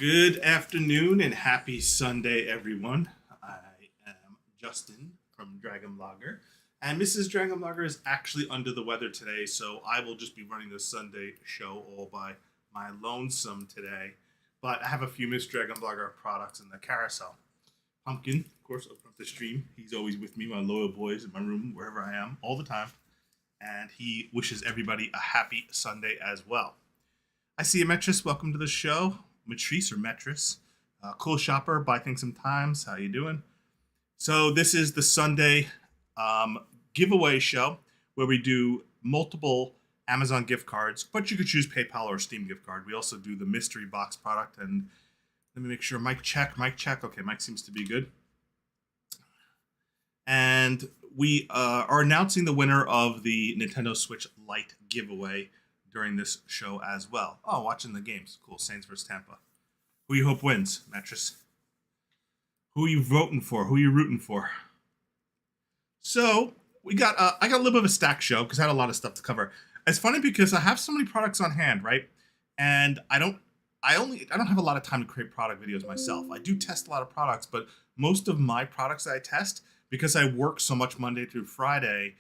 Good afternoon and happy Sunday, everyone. I am Justin from Dragon Blogger, and Mrs. Dragon Blogger is actually under the weather today, so I will just be running the Sunday show all by my lonesome today. But I have a few Miss Dragon Blogger products in the carousel. Pumpkin, of course, open up the stream. He's always with me, my loyal boys in my room, wherever I am, all the time. And he wishes everybody a happy Sunday as well. I see a Metris. Welcome to the show. Matrice or Metris. Cool shopper, buy things sometimes. How you doing? So this is the Sunday giveaway show where we do multiple Amazon gift cards, but you could choose PayPal or Steam gift card. We also do the mystery box product, and let me make sure. Mic check. Okay, Mike seems to be good. And we are announcing the winner of the Nintendo Switch Lite giveaway during this show as well. Oh, watching the games. Cool. Saints vs. Tampa. Who you hope wins, Mattress? Who are you voting for? Who are you rooting for? So we got I got a little bit of a stack show because I had a lot of stuff to cover. It's funny because I have so many products on hand, right? And I don't have a lot of time to create product videos myself. I do test a lot of products, but most of my products that I test, because I work so much Monday through Friday,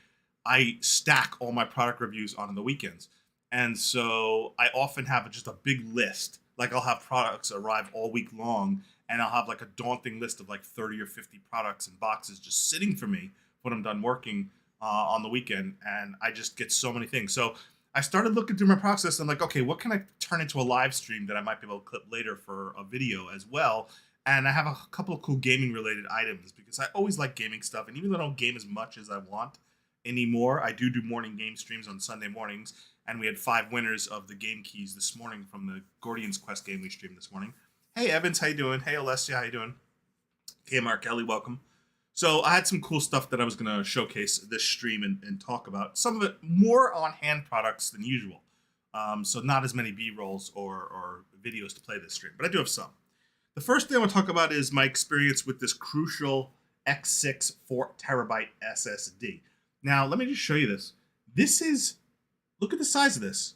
I stack all my product reviews on the weekends. And so I often have just a big list. Like I'll have products arrive all week long, and I'll have like a daunting list of like 30 or 50 products and boxes just sitting for me when I'm done working on the weekend. And I just get so many things. So I started looking through my process. And I'm like, okay, what can I turn into a live stream that I might be able to clip later for a video as well? And I have a couple of cool gaming related items because I always like gaming stuff. And even though I don't game as much as I want anymore, I do morning game streams on Sunday mornings. And we had 5 winners of the game keys this morning from the Guardians Quest game we streamed this morning. Hey, Evans, how you doing? Hey, Alessia, how you doing? Hey, Mark Kelly, welcome. So I had some cool stuff that I was going to showcase this stream and talk about. Some of it more on hand products than usual. So not as many B-rolls or videos to play this stream, but I do have some. The first thing I want to talk about is my experience with this Crucial X6 4TB SSD. Now, let me just show you this. Look at the size of this.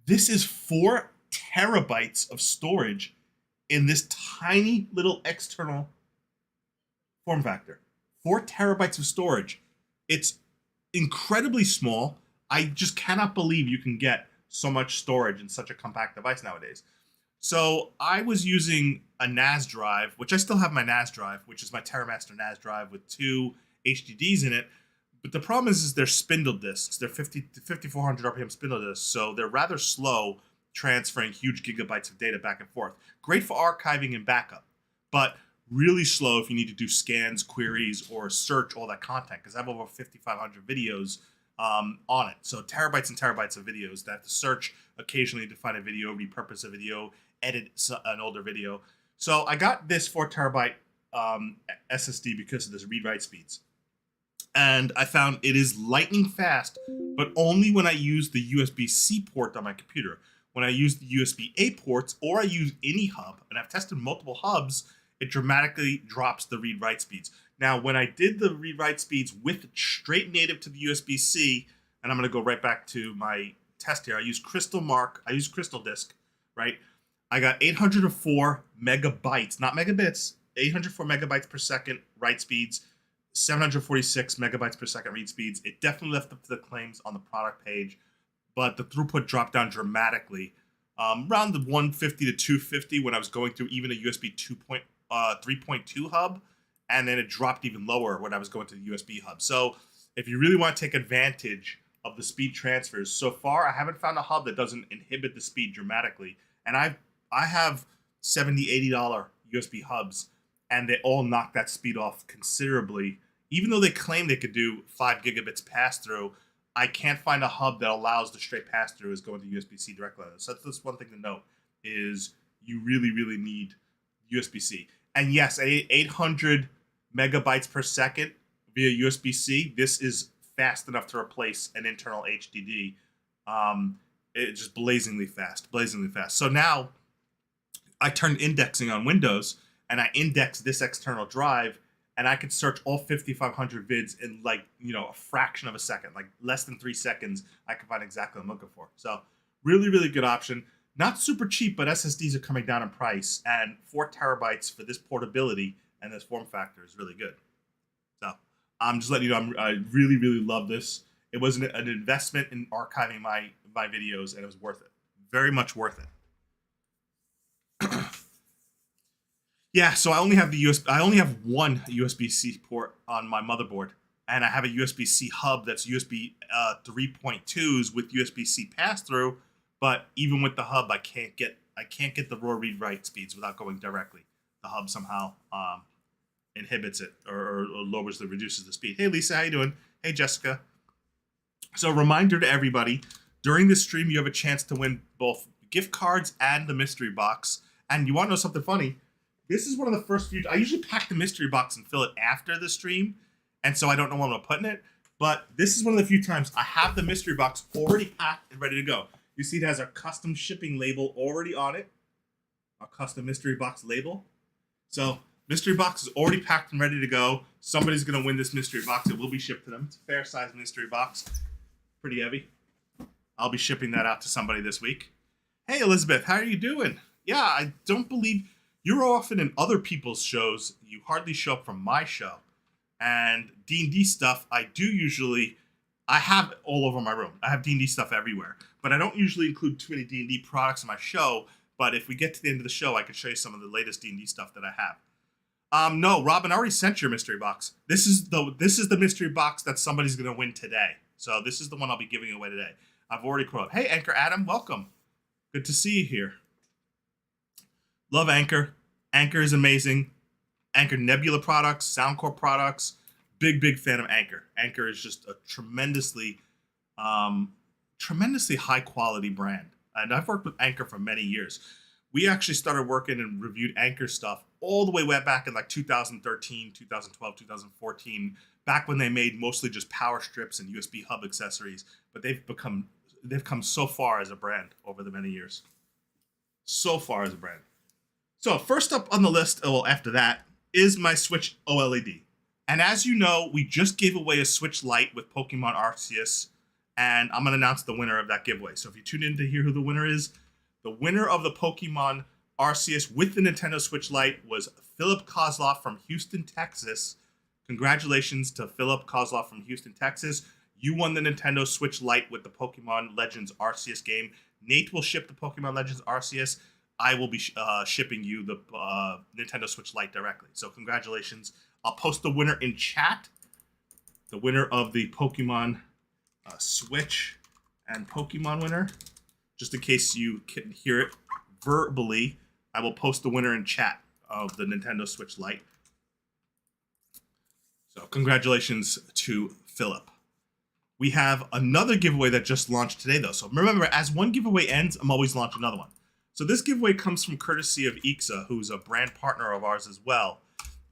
This is 4 terabytes of storage in this tiny little external form factor. 4 terabytes of storage. It's incredibly small. I just cannot believe you can get so much storage in such a compact device nowadays. So I was using a NAS drive, which I still have my NAS drive, which is my TerraMaster NAS drive with 2 HDDs in it. But the problem is they're spindle discs. They're 50 to 5400 RPM spindle discs, so they're rather slow transferring huge gigabytes of data back and forth. Great for archiving and backup, but really slow if you need to do scans, queries, or search all that content, because I have over 5,500 videos on it. So terabytes and terabytes of videos that I have to search occasionally to find a video, repurpose a video, edit an older video. So I got this 4 terabyte SSD because of this read-write speeds. And I found it is lightning fast, but only when I use the USB-C port on my computer. When I use the USB-A ports or I use any hub, and I've tested multiple hubs, it dramatically drops the read-write speeds. Now, when I did the read-write speeds with straight native to the USB-C, and I'm going to go right back to my test here. I use Crystal Disk, right? I got 804 megabytes, not megabits, 804 megabytes per second write speeds, 746 megabytes per second read speeds. It definitely left up to the claims on the product page, but the throughput dropped down dramatically. Around the 150 to 250 when I was going through even a USB 3.2 hub, and then it dropped even lower when I was going to the USB hub. So if you really want to take advantage of the speed transfers, so far I haven't found a hub that doesn't inhibit the speed dramatically. And I have $70, $80 USB hubs, and they all knock that speed off considerably. Even though they claim they could do 5 gigabits pass-through, I can't find a hub that allows the straight pass-through as going to USB-C directly. So that's one thing to note, is you really, really need USB-C. And yes, 800 megabytes per second via USB-C, this is fast enough to replace an internal HDD. It's just blazingly fast. So now I turned indexing on Windows, and I index this external drive, and I could search all 5,500 vids in a fraction of a second, like less than 3 seconds. I can find exactly what I'm looking for. So really, really good option. Not super cheap, but SSDs are coming down in price, and 4 terabytes for this portability and this form factor is really good. So I'm just letting you know, I really, really love this. It was an investment in archiving my videos, and it was worth it. Very much worth it. Yeah, so I only have one USB-C port on my motherboard, and I have a USB-C hub that's USB 3.2s with USB-C pass-through. But even with the hub, I can't get the raw read-write speeds without going directly. The hub somehow inhibits it or reduces the speed. Hey Lisa, how you doing? Hey Jessica. So reminder to everybody, during this stream you have a chance to win both gift cards and the mystery box. And you want to know something funny? This is one of the first few. I usually pack the mystery box and fill it after the stream, and so I don't know what I'm gonna put in it. But this is one of the few times I have the mystery box already packed and ready to go. You see it has a custom shipping label already on it, a custom mystery box label. So mystery box is already packed and ready to go. Somebody's gonna win this mystery box. It will be shipped to them. It's a fair size mystery box, pretty heavy. I'll be shipping that out to somebody this week. Hey Elizabeth, how are you doing? Yeah, I don't believe. You're often in other people's shows. You hardly show up from my show. And D&D stuff, I have all over my room. I have D&D stuff everywhere. But I don't usually include too many D&D products in my show. But if we get to the end of the show, I can show you some of the latest D&D stuff that I have. No, Robin, I already sent your mystery box. This is the mystery box that somebody's going to win today. So this is the one I'll be giving away today. I've already quoted. Hey, Anchor Adam, welcome. Good to see you here. Love Anchor. Anchor is amazing. Anchor Nebula products, Soundcore products. Big fan of Anchor. Anchor is just a tremendously high quality brand. And I've worked with Anchor for many years. We actually started working and reviewed Anchor stuff all the way back in 2013, 2012, 2014, back when they made mostly just power strips and USB hub accessories. But they've come so far as a brand over the many years. So far as a brand. So first up on the list, after that, is my Switch OLED. And as you know, we just gave away a Switch Lite with Pokemon Arceus, and I'm going to announce the winner of that giveaway. So if you tune in to hear who the winner is, the winner of the Pokemon Arceus with the Nintendo Switch Lite was Philip Kozlov from Houston, Texas. Congratulations to Philip Kozlov from Houston, Texas. You won the Nintendo Switch Lite with the Pokemon Legends Arceus game. Nate will ship the Pokemon Legends Arceus. I will be shipping you the Nintendo Switch Lite directly. So congratulations. I'll post the winner in chat. the winner of the Pokemon Switch and Pokemon winner. Just in case you can hear it verbally, I will post the winner in chat of the Nintendo Switch Lite. So congratulations to Philip. We have another giveaway that just launched today, though. So remember, as one giveaway ends, I'm always launching another one. So this giveaway comes from courtesy of Ixa, who's a brand partner of ours as well.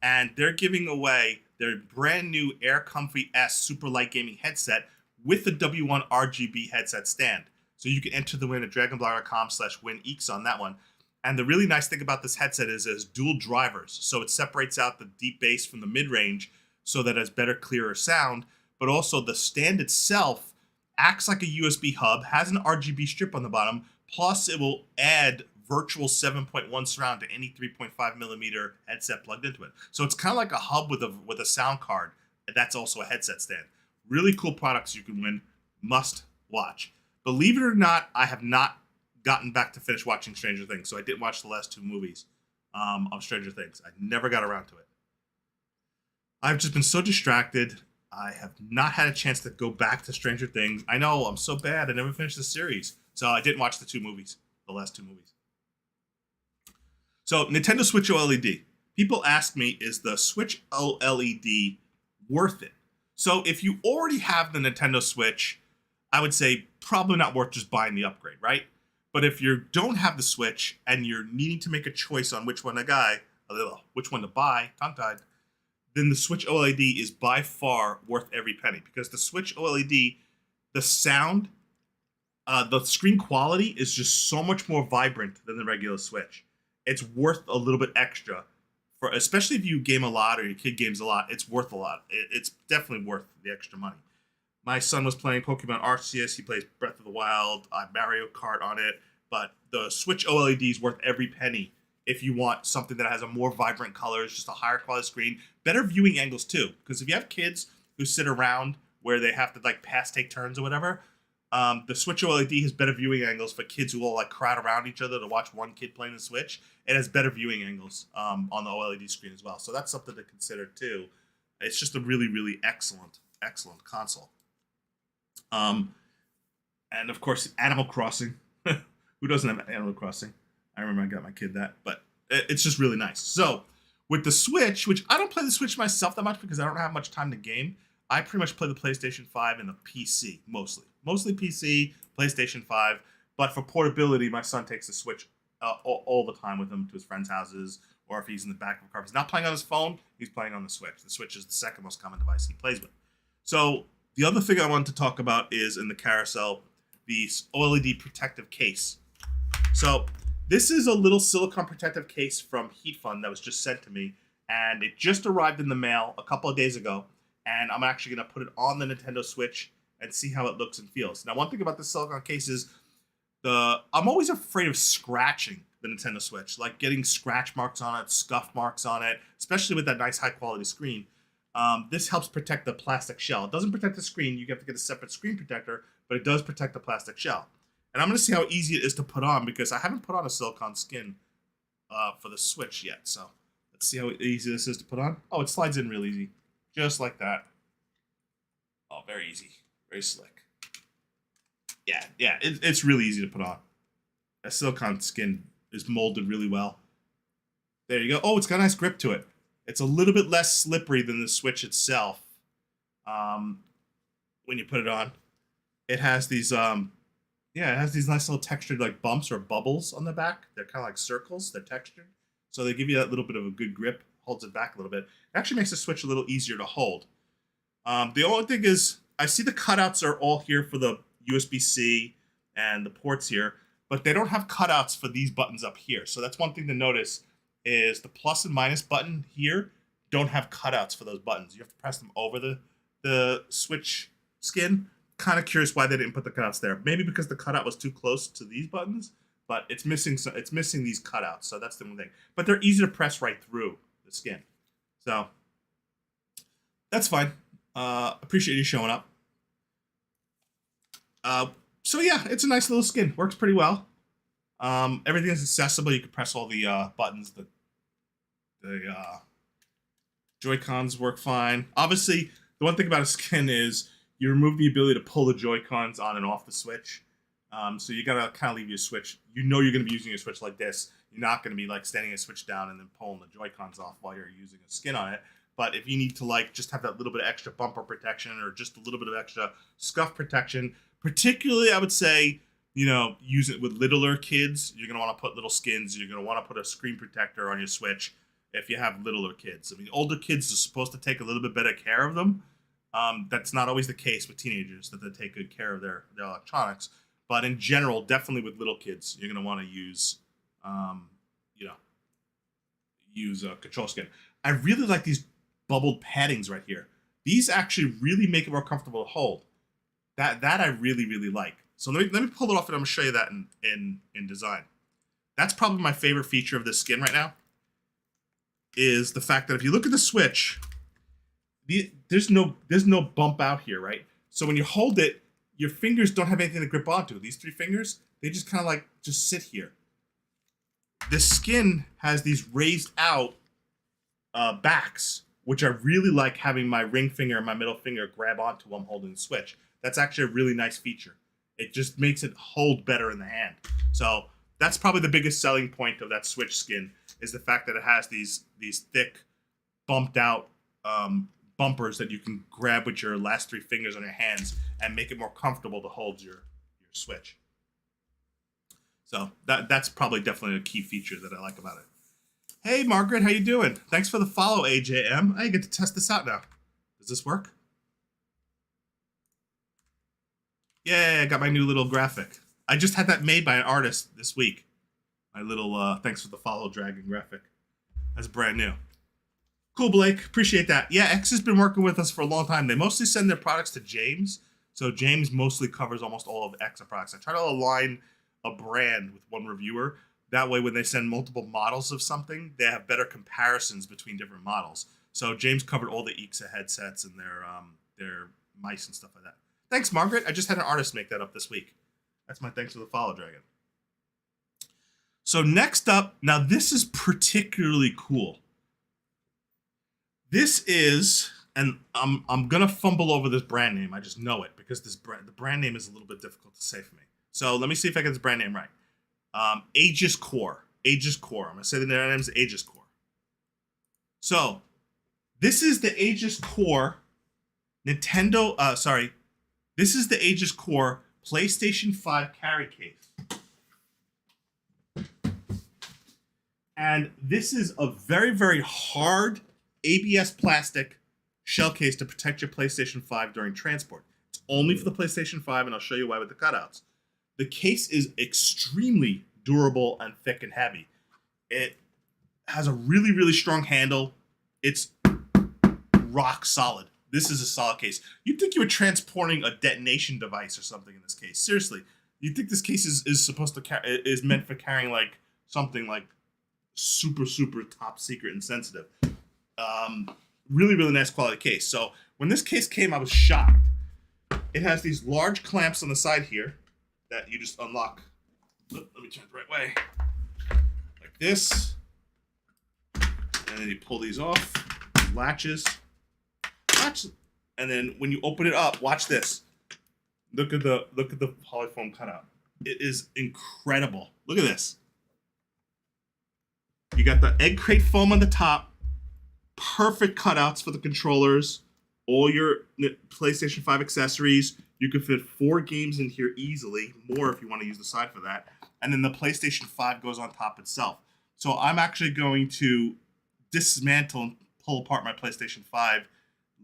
And they're giving away their brand new Air Comfy S Super Light Gaming headset with the W1 RGB headset stand. So you can enter the win at dragonblogger.com/win-Ixa on that one. And the really nice thing about this headset is it has dual drivers. So it separates out the deep bass from the mid-range so that it has better, clearer sound. But also the stand itself acts like a USB hub, has an RGB strip on the bottom, plus it will add virtual 7.1 surround to any 3.5 millimeter headset plugged into it. So it's kind of like a hub with a sound card. That's also a headset stand. Really cool products you can win. Must watch. Believe it or not, I have not gotten back to finish watching Stranger Things, so I didn't watch the last 2 movies of Stranger Things. I never got around to it. I've just been so distracted. I have not had a chance to go back to Stranger Things. I know, I'm so bad. I never finished the series. So I didn't watch the last 2 movies. So Nintendo Switch OLED. People ask me, is the Switch OLED worth it? So if you already have the Nintendo Switch, I would say probably not worth just buying the upgrade, right? But if you don't have the Switch and you're needing to make a choice on which one to buy, tongue-tied, then the Switch OLED is by far worth every penny, because the Switch OLED, the sound, the screen quality is just so much more vibrant than the regular Switch. It's worth a little bit extra, especially if you game a lot or your kid games a lot. It's worth a lot. It's definitely worth the extra money. My son was playing Pokemon Arceus. He plays Breath of the Wild, Mario Kart on it. But the Switch OLED is worth every penny if you want something that has a more vibrant colors, just a higher quality screen, better viewing angles too. Because if you have kids who sit around where they have to like take turns or whatever, the Switch OLED has better viewing angles for kids who will like crowd around each other to watch one kid playing the Switch. It has better viewing angles on the OLED screen as well. So that's something to consider too. It's just a really, really excellent console. And of course, Animal Crossing. Who doesn't have Animal Crossing? I remember I got my kid that, but it's just really nice. So with the Switch, which I don't play the Switch myself that much because I don't have much time to game, I pretty much play the PlayStation 5 and the PC mostly. Mostly PC, PlayStation 5. But for portability, my son takes the Switch all the time with him to his friends' houses, or if he's in the back of a car. If he's not playing on his phone, he's playing on the Switch. The Switch is the second most common device he plays with. So the other thing I wanted to talk about is in the carousel, the OLED protective case. So this is a little silicone protective case from HeatFun that was just sent to me, and it just arrived in the mail a couple of days ago, and I'm actually going to put it on the Nintendo Switch and see how it looks and feels. Now, one thing about the silicone case is I'm always afraid of scratching the Nintendo Switch, like getting scratch marks on it, scuff marks on it, especially with that nice high-quality screen. This helps protect the plastic shell. It doesn't protect the screen. You have to get a separate screen protector, but it does protect the plastic shell. And I'm going to see how easy it is to put on, because I haven't put on a silicone skin for the Switch yet. So let's see how easy this is to put on. Oh, it slides in real easy. Just like that. Oh, very easy. Very slick. Yeah, it's really easy to put on. A silicone skin is molded really well. There you go. Oh, it's got a nice grip to it. It's a little bit less slippery than the Switch itself when you put it on. It has these... it has these nice little textured like bumps or bubbles on the back. They're kind of like circles. They're textured. So they give you that little bit of a good grip. Holds it back a little bit. It actually makes the Switch a little easier to hold. The only thing is, I see the cutouts are all here for the USB-C and the ports here, but they don't have cutouts for these buttons up here. So that's one thing to notice, is the plus and minus button here don't have cutouts for those buttons. You have to press them over the Switch skin. Kind of curious why they didn't put the cutouts there. Maybe because the cutout was too close to these buttons, but it's missing these cutouts. So that's the one thing. But they're easy to press right through the skin. So that's fine. Appreciate you showing up. So yeah, it's a nice little skin. Works pretty well. Everything is accessible. You can press all the buttons. The Joy-Cons work fine. Obviously, The one thing about a skin is you remove the ability to pull the Joy-Cons on and off the Switch. So you gotta kind of leave your Switch. You know you're gonna be using your Switch like this. You're not gonna be like standing a Switch down and then pulling the Joy-Cons off while you're using a skin on it. But if you need to like just have that little bit of extra bumper protection or just a little bit of extra scuff protection, particularly I would say, use it with littler kids. You're gonna want to put little skins. You're gonna want to put a screen protector on your Switch if you have littler kids. I mean, older kids are supposed to take a little bit better care of them. That's not always the case with teenagers, that they take good care of their electronics. But in general, definitely with little kids, you're gonna want to use, use a control skin. I really like these bubbled paddings right here. These actually really make it more comfortable to hold. That I really, really like. So let me pull it off and I'm gonna show you that in design. That's probably my favorite feature of this skin right now, is the fact that if you look at the Switch, there's no bump out here, right? So when you hold it, your fingers don't have anything to grip onto. These 3 fingers, they just kind of like just sit here. The skin has these raised out backs, which I really like having my ring finger and my middle finger grab onto while I'm holding the Switch. That's actually a really nice feature. It just makes it hold better in the hand. So that's probably the biggest selling point of that Switch skin, is the fact that it has these thick, bumped out bumpers that you can grab with your last 3 fingers on your hands and make it more comfortable to hold your Switch. So that's probably definitely a key feature that I like about it. Hey Margaret, how you doing? Thanks for the follow, AJM. I get to test this out now. Does this work? Yeah, I got my new little graphic. I just had that made by an artist this week. My little thanks for the follow dragon graphic. That's brand new. Cool, Blake. Appreciate that. Yeah, X has been working with us for a long time. They mostly send their products to James. So James mostly covers almost all of X products. I try to align a brand with one reviewer. That way, when they send multiple models of something, they have better comparisons between different models. So James covered all the Ixa headsets and their mice and stuff like that. Thanks, Margaret. I just had an artist make that up this week. That's my thanks for the follow, Dragon. So next up, now this is particularly cool. This is, and I'm gonna fumble over this brand name. I just know it because the brand name is a little bit difficult to say for me. So let me see if I get this brand name right. Aegis Core. Aegis Core. I'm gonna say the name is Aegis Core. So this is the Aegis Core Nintendo. This is the Aegis Core PlayStation 5 carry case. And this is a very, very hard ABS plastic shell case to protect your PlayStation 5 during transport. It's only for the PlayStation 5, and I'll show you why with the cutouts. The case is extremely durable and thick and heavy. It has a really, really strong handle. It's rock solid. This is a solid case. You'd think you were transporting a detonation device or something in this case. Seriously, you'd think this case is supposed to is meant for carrying like something like super, super top secret and sensitive. Really, really nice quality case. So when this case came, I was shocked. It has these large clamps on the side here that you just unlock. Let me turn it the right way. Like this. And then you pull these off. Latches. And then when you open it up, watch this. Look at the polyfoam cutout. It is incredible. Look at this. You got the egg crate foam on the top. Perfect cutouts for the controllers. All your PlayStation 5 accessories. You can fit 4 games in here easily. More if you want to use the side for that. And then the PlayStation 5 goes on top itself. So I'm actually going to dismantle and pull apart my PlayStation 5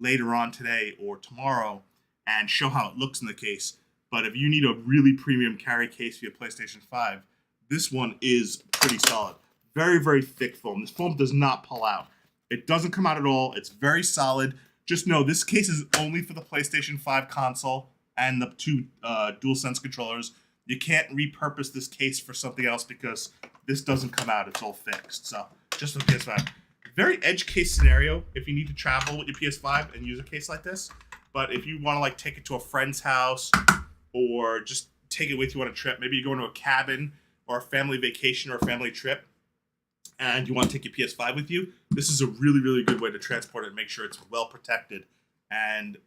later on today or tomorrow and show how it looks in the case. But if you need a really premium carry case for your PlayStation 5, this one is pretty solid. Very, very thick foam. This foam does not pull out. It doesn't come out at all. It's very solid. Just know this case is only for the PlayStation 5 console and the 2 DualSense controllers. You can't repurpose this case for something else because this doesn't come out. It's all fixed. So just for PS5. Very edge case scenario if you need to travel with your PS5 and use a case like this. But if you want to like take it to a friend's house or just take it with you on a trip, maybe you go into a cabin or a family vacation or a family trip and you want to take your PS5 with you, this is a really, really good way to transport it and make sure it's well protected and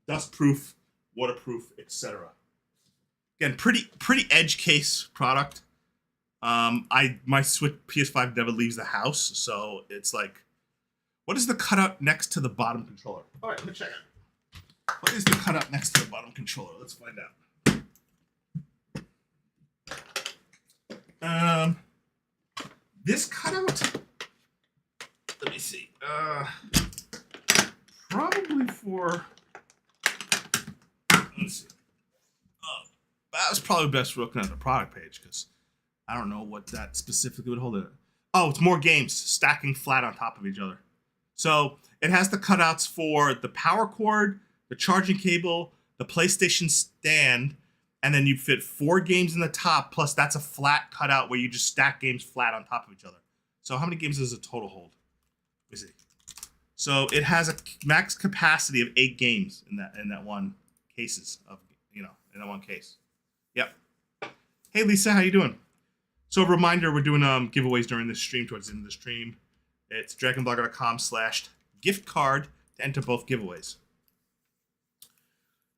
dust-proof, waterproof, etc. Again, pretty edge case product. My Switch PS5 never leaves the house, so it's like, what is the cutout next to the bottom controller? All right, let me check it. What is the cutout next to the bottom controller? Let's find out. This cutout. Let me see. Probably for. Let's see. That was probably best looking at the product page because I don't know what that specifically would hold it. Oh, it's more games stacking flat on top of each other. So it has the cutouts for the power cord, the charging cable, the PlayStation stand, and then you fit 4 games in the top. Plus, that's a flat cutout where you just stack games flat on top of each other. So how many games does it total hold? Let me see. So it has a max capacity of 8 games in that one cases of in that one case. Yep. Hey Lisa, how you doing? So a reminder, we're doing giveaways during this stream, towards the end of the stream. It's dragonblogger.com/gift card to enter both giveaways.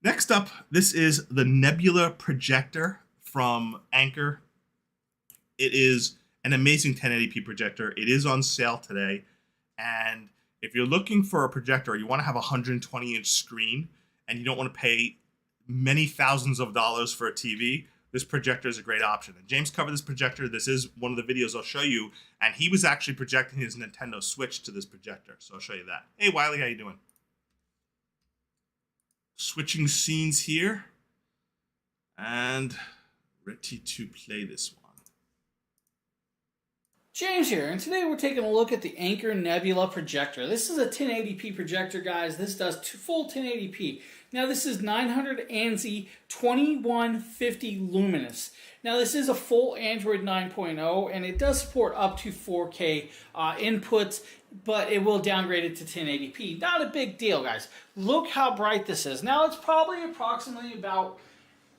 Next up, this is the Nebula projector from Anker. It is an amazing 1080p projector. It is on sale today. And if you're looking for a projector, you want to have a 120-inch screen, and you don't want to pay many thousands of dollars for a TV, this projector is a great option. And James covered this projector. This is one of the videos I'll show you. And he was actually projecting his Nintendo Switch to this projector. So I'll show you that. Hey, Wiley, how you doing? Switching scenes here. And ready to play this one. James here, and today we're taking a look at the Anker Nebula projector. This is a 1080p projector, guys. This does full 1080p. Now this is 900 ANSI 2150 luminous. Now this is a full Android 9.0, and it does support up to 4K inputs, but it will downgrade it to 1080p. Not a big deal, guys. Look how bright this is. Now it's probably approximately about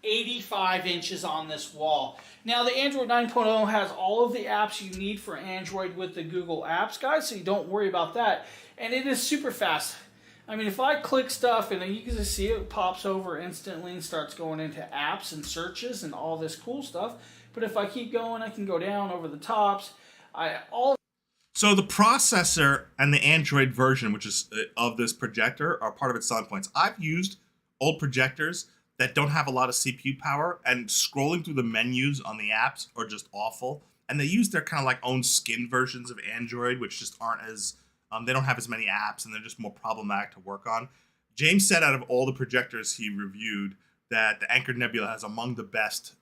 85 inches on this wall. Now the Android 9.0 has all of the apps you need for Android with the Google Apps, guys, so you don't worry about that. And it is super fast. I mean, if I click stuff and you can just see it pops over instantly and starts going into apps and searches and all this cool stuff. But if I keep going, I can go down over the tops. So the processor and the Android version, which is of this projector, are part of its selling points. I've used old projectors that don't have a lot of CPU power, and scrolling through the menus on the apps are just awful. And they use their kind of like own skin versions of Android, which just aren't as, they don't have as many apps, and they're just more problematic to work on. James said out of all the projectors he reviewed that the Anker Nebula has among the best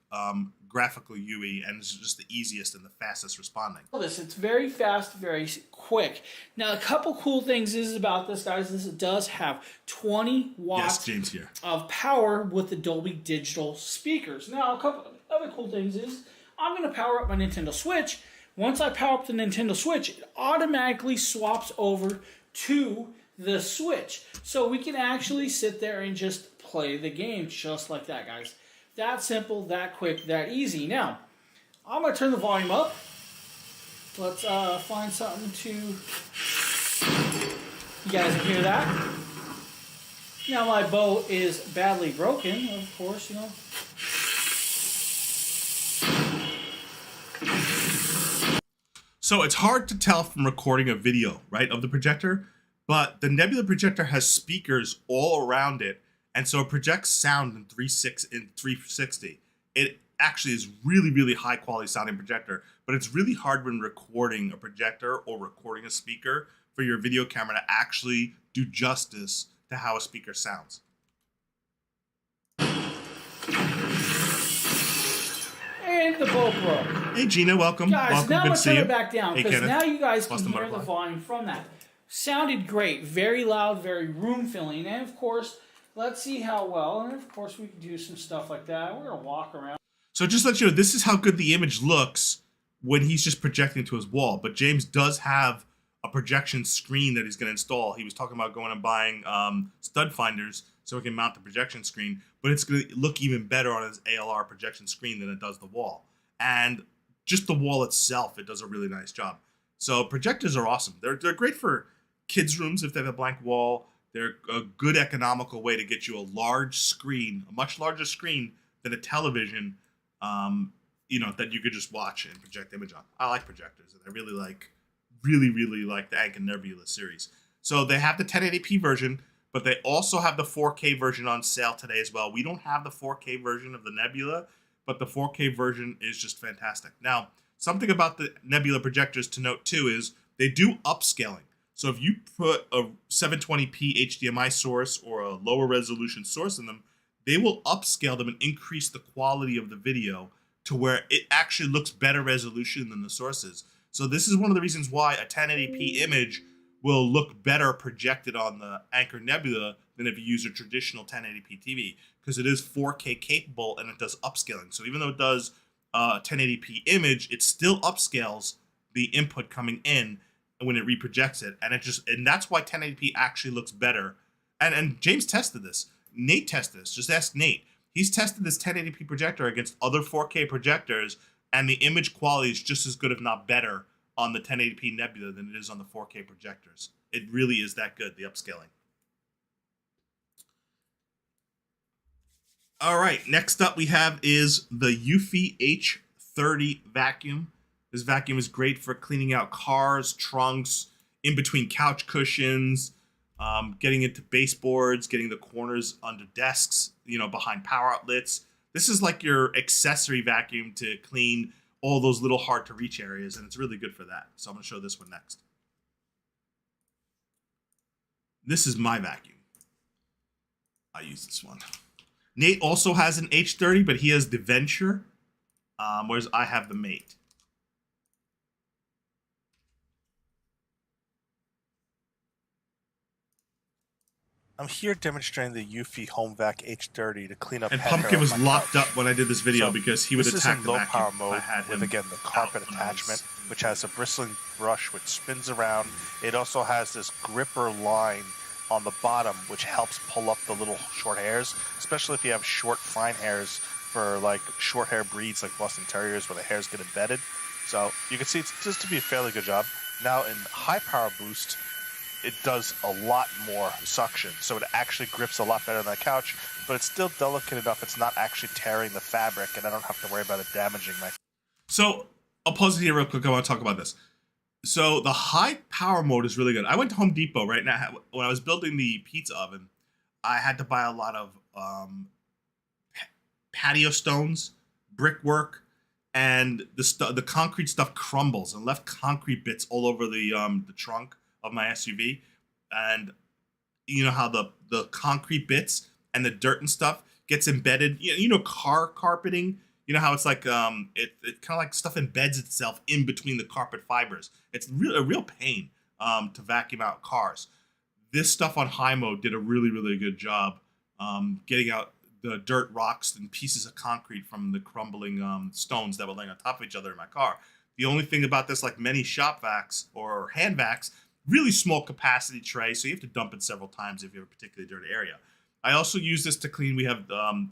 graphical UI, and is just the easiest and the fastest responding. It's very fast, very quick. Now, a couple cool things is about this, guys. This does have 20 watts James here. of power with the Dolby Digital speakers. Now, a couple other cool things is I'm going to power up my Nintendo Switch. Once I power up the Nintendo Switch, it automatically swaps over to the Switch. So we can actually sit there and just play the game just like that, guys. That simple, that quick, that easy. Now, I'm going to turn the volume up. Let's find something to... You guys can hear that? Now, my bow is badly broken, of course, you know. So it's hard to tell from recording a video, right, of the projector, but the Nebula projector has speakers all around it, and so it projects sound in 360. It actually is really, really high quality sounding projector, but it's really hard when recording a projector or recording a speaker for your video camera to actually do justice to how a speaker sounds. And the bow broke. Hey Gina, welcome. Guys, welcome. now I'm Good going to to see turn you. it back down, Hey, because Kenneth. now you guys can Boston hear Butterfly. the volume from that. Sounded great, very loud, very room filling, and of course, let's see how well, and of course we can do some stuff like that. We're going to walk around. So just to let you know, this is how good the image looks when he's just projecting to his wall. But James does have a projection screen that he's going to install. He was talking about going and buying stud finders so he can mount the projection screen. But it's going to look even better on his ALR projection screen than it does the wall. And just the wall itself, it does a really nice job. So projectors are awesome. They're great for kids' rooms if they have a blank wall. They're a good economical way to get you a large screen, a much larger screen than a television, that you could just watch and project image on. I like projectors, and I really like the Anker Nebula series. So they have the 1080p version, but they also have the 4K version on sale today as well. We don't have the 4K version of the Nebula, but the 4K version is just fantastic. Now, something about the Nebula projectors to note too is they do upscaling. So if you put a 720p HDMI source or a lower resolution source in them, they will upscale them and increase the quality of the video to where it actually looks better resolution than the sources. So this is one of the reasons why a 1080p image will look better projected on the Anker Nebula than if you use a traditional 1080p TV, because it is 4K capable and it does upscaling. So even though it does 1080p image, it still upscales the input coming in when it reprojects it, and that's why 1080p actually looks better. And James tested this. Nate tested this. Just ask Nate. He's tested this 1080p projector against other 4K projectors, and the image quality is just as good, if not better, on the 1080p Nebula than it is on the 4K projectors. It really is that good, the upscaling. All right, next up we have is the Eufy H30 vacuum. This vacuum is great for cleaning out cars, trunks, in between couch cushions, getting into baseboards, getting the corners under desks, behind power outlets. This is like your accessory vacuum to clean all those little hard to reach areas, and it's really good for that. So I'm going to show this one next. This is my vacuum. I use this one. Nate also has an H30, but he has the Venture, whereas I have the Mate. I'm here demonstrating the Eufy HomeVac H30 to clean up. And Pumpkin was locked up when I did this video because he would attack the vacuum. This is in low power mode I had him with, again, the carpet attachment, which has a bristling brush which spins around. It also has this gripper line on the bottom which helps pull up the little short hairs, especially if you have short, fine hairs for like short hair breeds like Boston Terriers where the hairs get embedded. So you can see it's just to be a fairly good job. Now in high power boost, it does a lot more suction, so it actually grips a lot better than that couch, but it's still delicate enough it's not actually tearing the fabric, and I don't have to worry about it damaging my... So, I'll pause it here real quick. I want to talk about this. So, the high power mode is really good. I went to Home Depot right now. When I was building the pizza oven, I had to buy a lot of patio stones, brickwork, and the concrete stuff crumbles and left concrete bits all over the trunk of my SUV. And you know how the concrete bits and the dirt and stuff gets embedded, car carpeting, you know how it's like it kind of like stuff embeds itself in between the carpet fibers. It's a real pain to vacuum out cars. This stuff on high mode did a really good job getting out the dirt, rocks, and pieces of concrete from the crumbling stones that were laying on top of each other in my car. The only thing about this, like many shop vacs or hand vacs, really small capacity tray, so you have to dump it several times if you have a particularly dirty area. I also use this to clean. We have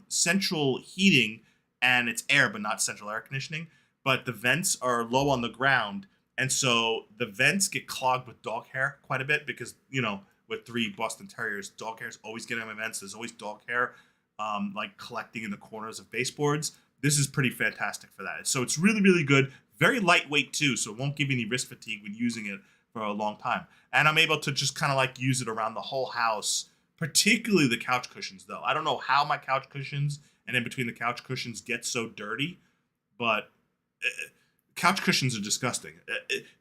central heating, and it's air, but not central air conditioning. But the vents are low on the ground, and so the vents get clogged with dog hair quite a bit because, with 3 Boston Terriers, dog hair is always getting on my vents. There's always dog hair like collecting in the corners of baseboards. This is pretty fantastic for that. So it's really good. Very lightweight too, so it won't give you any wrist fatigue when using it for a long time. And I'm able to just kind of like use it around the whole house, particularly the couch cushions though. I don't know how my couch cushions and in between the couch cushions get so dirty, but couch cushions are disgusting.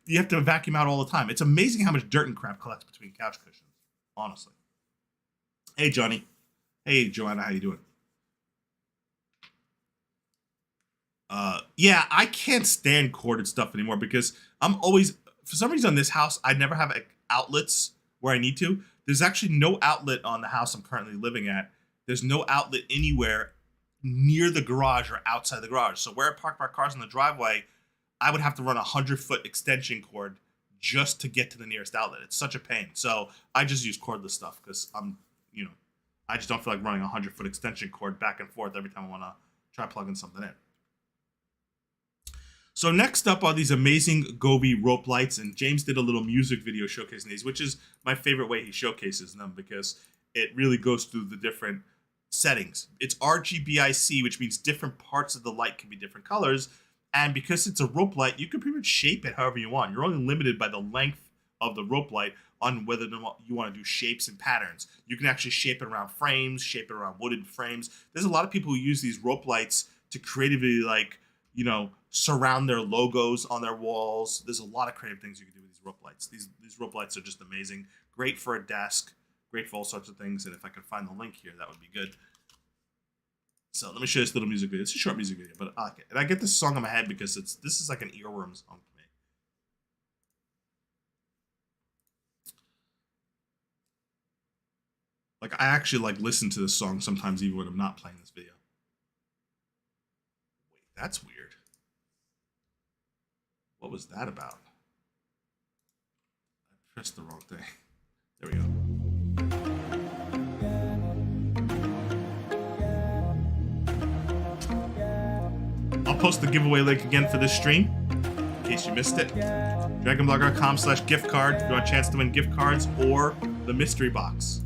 You have to vacuum out all the time. It's amazing how much dirt and crap collects between couch cushions, honestly. Hey, Johnny. Hey, Joanna, how you doing? Yeah, I can't stand corded stuff anymore because I'm always... For some reason, in this house, I never have outlets where I need to. There's actually no outlet on the house I'm currently living at. There's no outlet anywhere near the garage or outside the garage. So where I park my cars in the driveway, I would have to run a 100-foot extension cord just to get to the nearest outlet. It's such a pain. So I just use cordless stuff because I just don't feel like running a 100-foot extension cord back and forth every time I want to try plugging something in. So next up are these amazing Govee rope lights, and James did a little music video showcasing these, which is my favorite way he showcases them because it really goes through the different settings. It's RGBIC, which means different parts of the light can be different colors, and because it's a rope light, you can pretty much shape it however you want. You're only limited by the length of the rope light on whether you want to do shapes and patterns. You can actually shape it around frames, shape it around wooden frames. There's a lot of people who use these rope lights to creatively, like, you know, surround their logos on their walls. There's a lot of creative things you can do with these rope lights. These rope lights are just amazing. Great for a desk, great for all sorts of things. And if I could find the link here, that would be good. So let me show you this little music video. It's a short music video, but I like it. And I get this song in my head because this is like an earworm song to me. Like, I actually like listen to this song sometimes even when I'm not playing this video. Wait, that's weird. What was that about? I pressed the wrong thing. There we go. I'll post the giveaway link again for this stream, in case you missed it. DragonBlogger.com/gift card if you want a chance to win gift cards or the mystery box.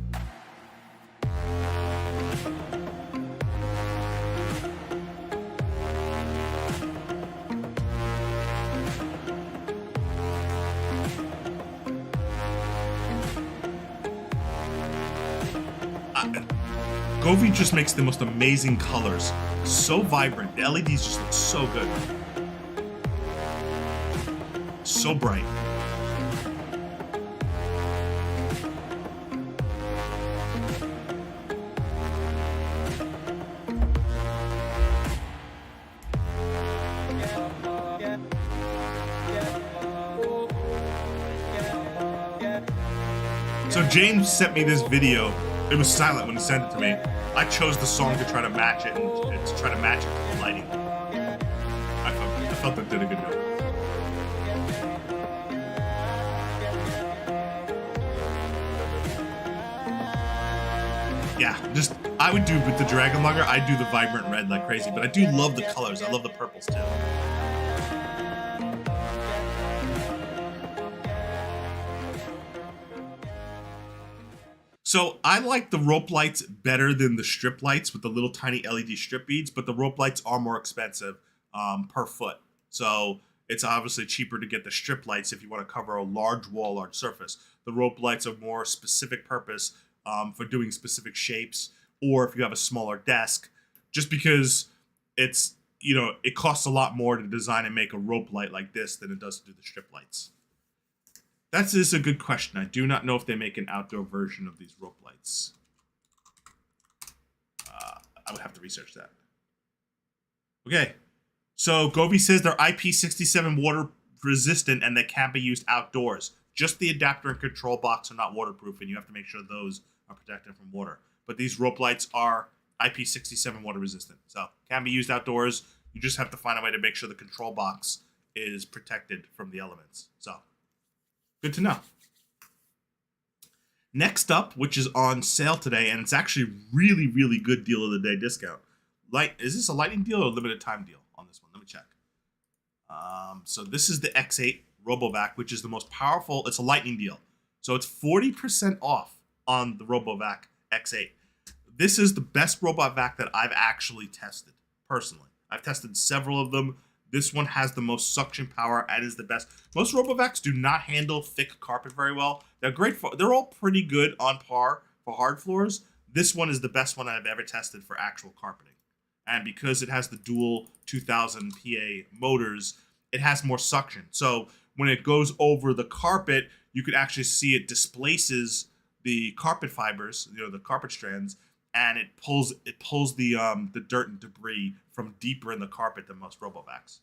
Govee just makes the most amazing colors. So vibrant. The LEDs just look so good. So bright. So James sent me this video. It was silent when he sent it to me. I chose the song to try to match it and to try to match it to the lighting. I felt that did a good job. Yeah, just I would do with the Dragon Logger. I do the vibrant red like crazy, but I do love the colors. I love the purples too. So I like the rope lights better than the strip lights with the little tiny LED strip beads, but the rope lights are more expensive per foot. So it's obviously cheaper to get the strip lights if you want to cover a large wall, large surface. The rope lights are more specific purpose for doing specific shapes, or if you have a smaller desk, just because it's, you know, it costs a lot more to design and make a rope light like this than it does to do the strip lights. That is a good question. I do not know if they make an outdoor version of these rope lights. I would have to research that. Okay, so Govee says they're IP67 water resistant and they can't be used outdoors. Just the adapter and control box are not waterproof, and you have to make sure those are protected from water. But these rope lights are IP67 water resistant, so can be used outdoors. You just have to find a way to make sure the control box is protected from the elements. So good to know. Next up, which is on sale today, and it's actually really, really good deal of the day discount. Is this a lightning deal or a limited time deal on this one? Let me check. So this is the X8 RoboVac, which is the most powerful. It's a lightning deal. So it's 40% off on the RoboVac X8. This is the best RoboVac that I've actually tested, personally. I've tested several of them. This one has the most suction power and is the best. Most RoboVacs do not handle thick carpet very well. They're great for, they're all pretty good on par for hard floors. This one is the best one I've ever tested for actual carpeting. And because it has the dual 2000 PA motors, it has more suction. So when it goes over the carpet, you could actually see it displaces the carpet fibers, you know, the carpet strands, and it pulls the dirt and debris from deeper in the carpet than most RoboVacs.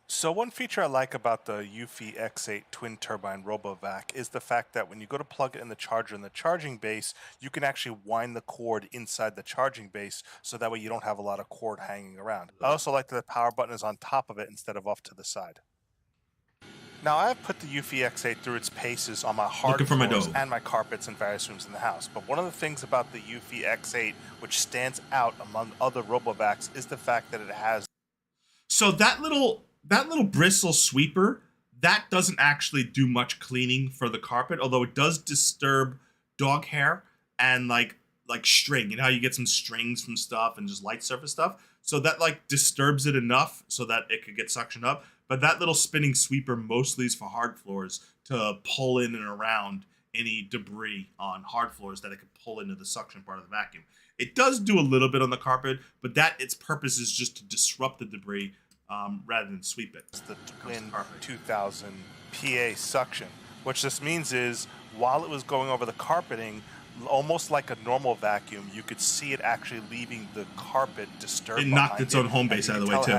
So one feature I like about the Eufy X8 twin turbine RoboVac is the fact that when you go to plug it in the charger in the charging base, you can actually wind the cord inside the charging base, so that way you don't have a lot of cord hanging around. I also like that the power button is on top of it instead of off to the side. Now, I have put the Eufy X8 through its paces on my hard floors and my carpets in various rooms in the house. But one of the things about the Eufy X8, which stands out among other RoboVacs, is the fact that it has... So that little that little bristle sweeper, that doesn't actually do much cleaning for the carpet, although it does disturb dog hair and like string. You know how you get some strings from stuff and just light surface stuff? So that like disturbs it enough so that it could get suctioned up. But that little spinning sweeper mostly is for hard floors to pull in and around any debris on hard floors that it could pull into the suction part of the vacuum. It does do a little bit on the carpet, but that its purpose is just to disrupt the debris rather than sweep it. It's the Twin 2000 PA suction. What this means is while it was going over the carpeting, almost like a normal vacuum, you could see it actually leaving the carpet disturbed. It knocked its own home base out of the way too.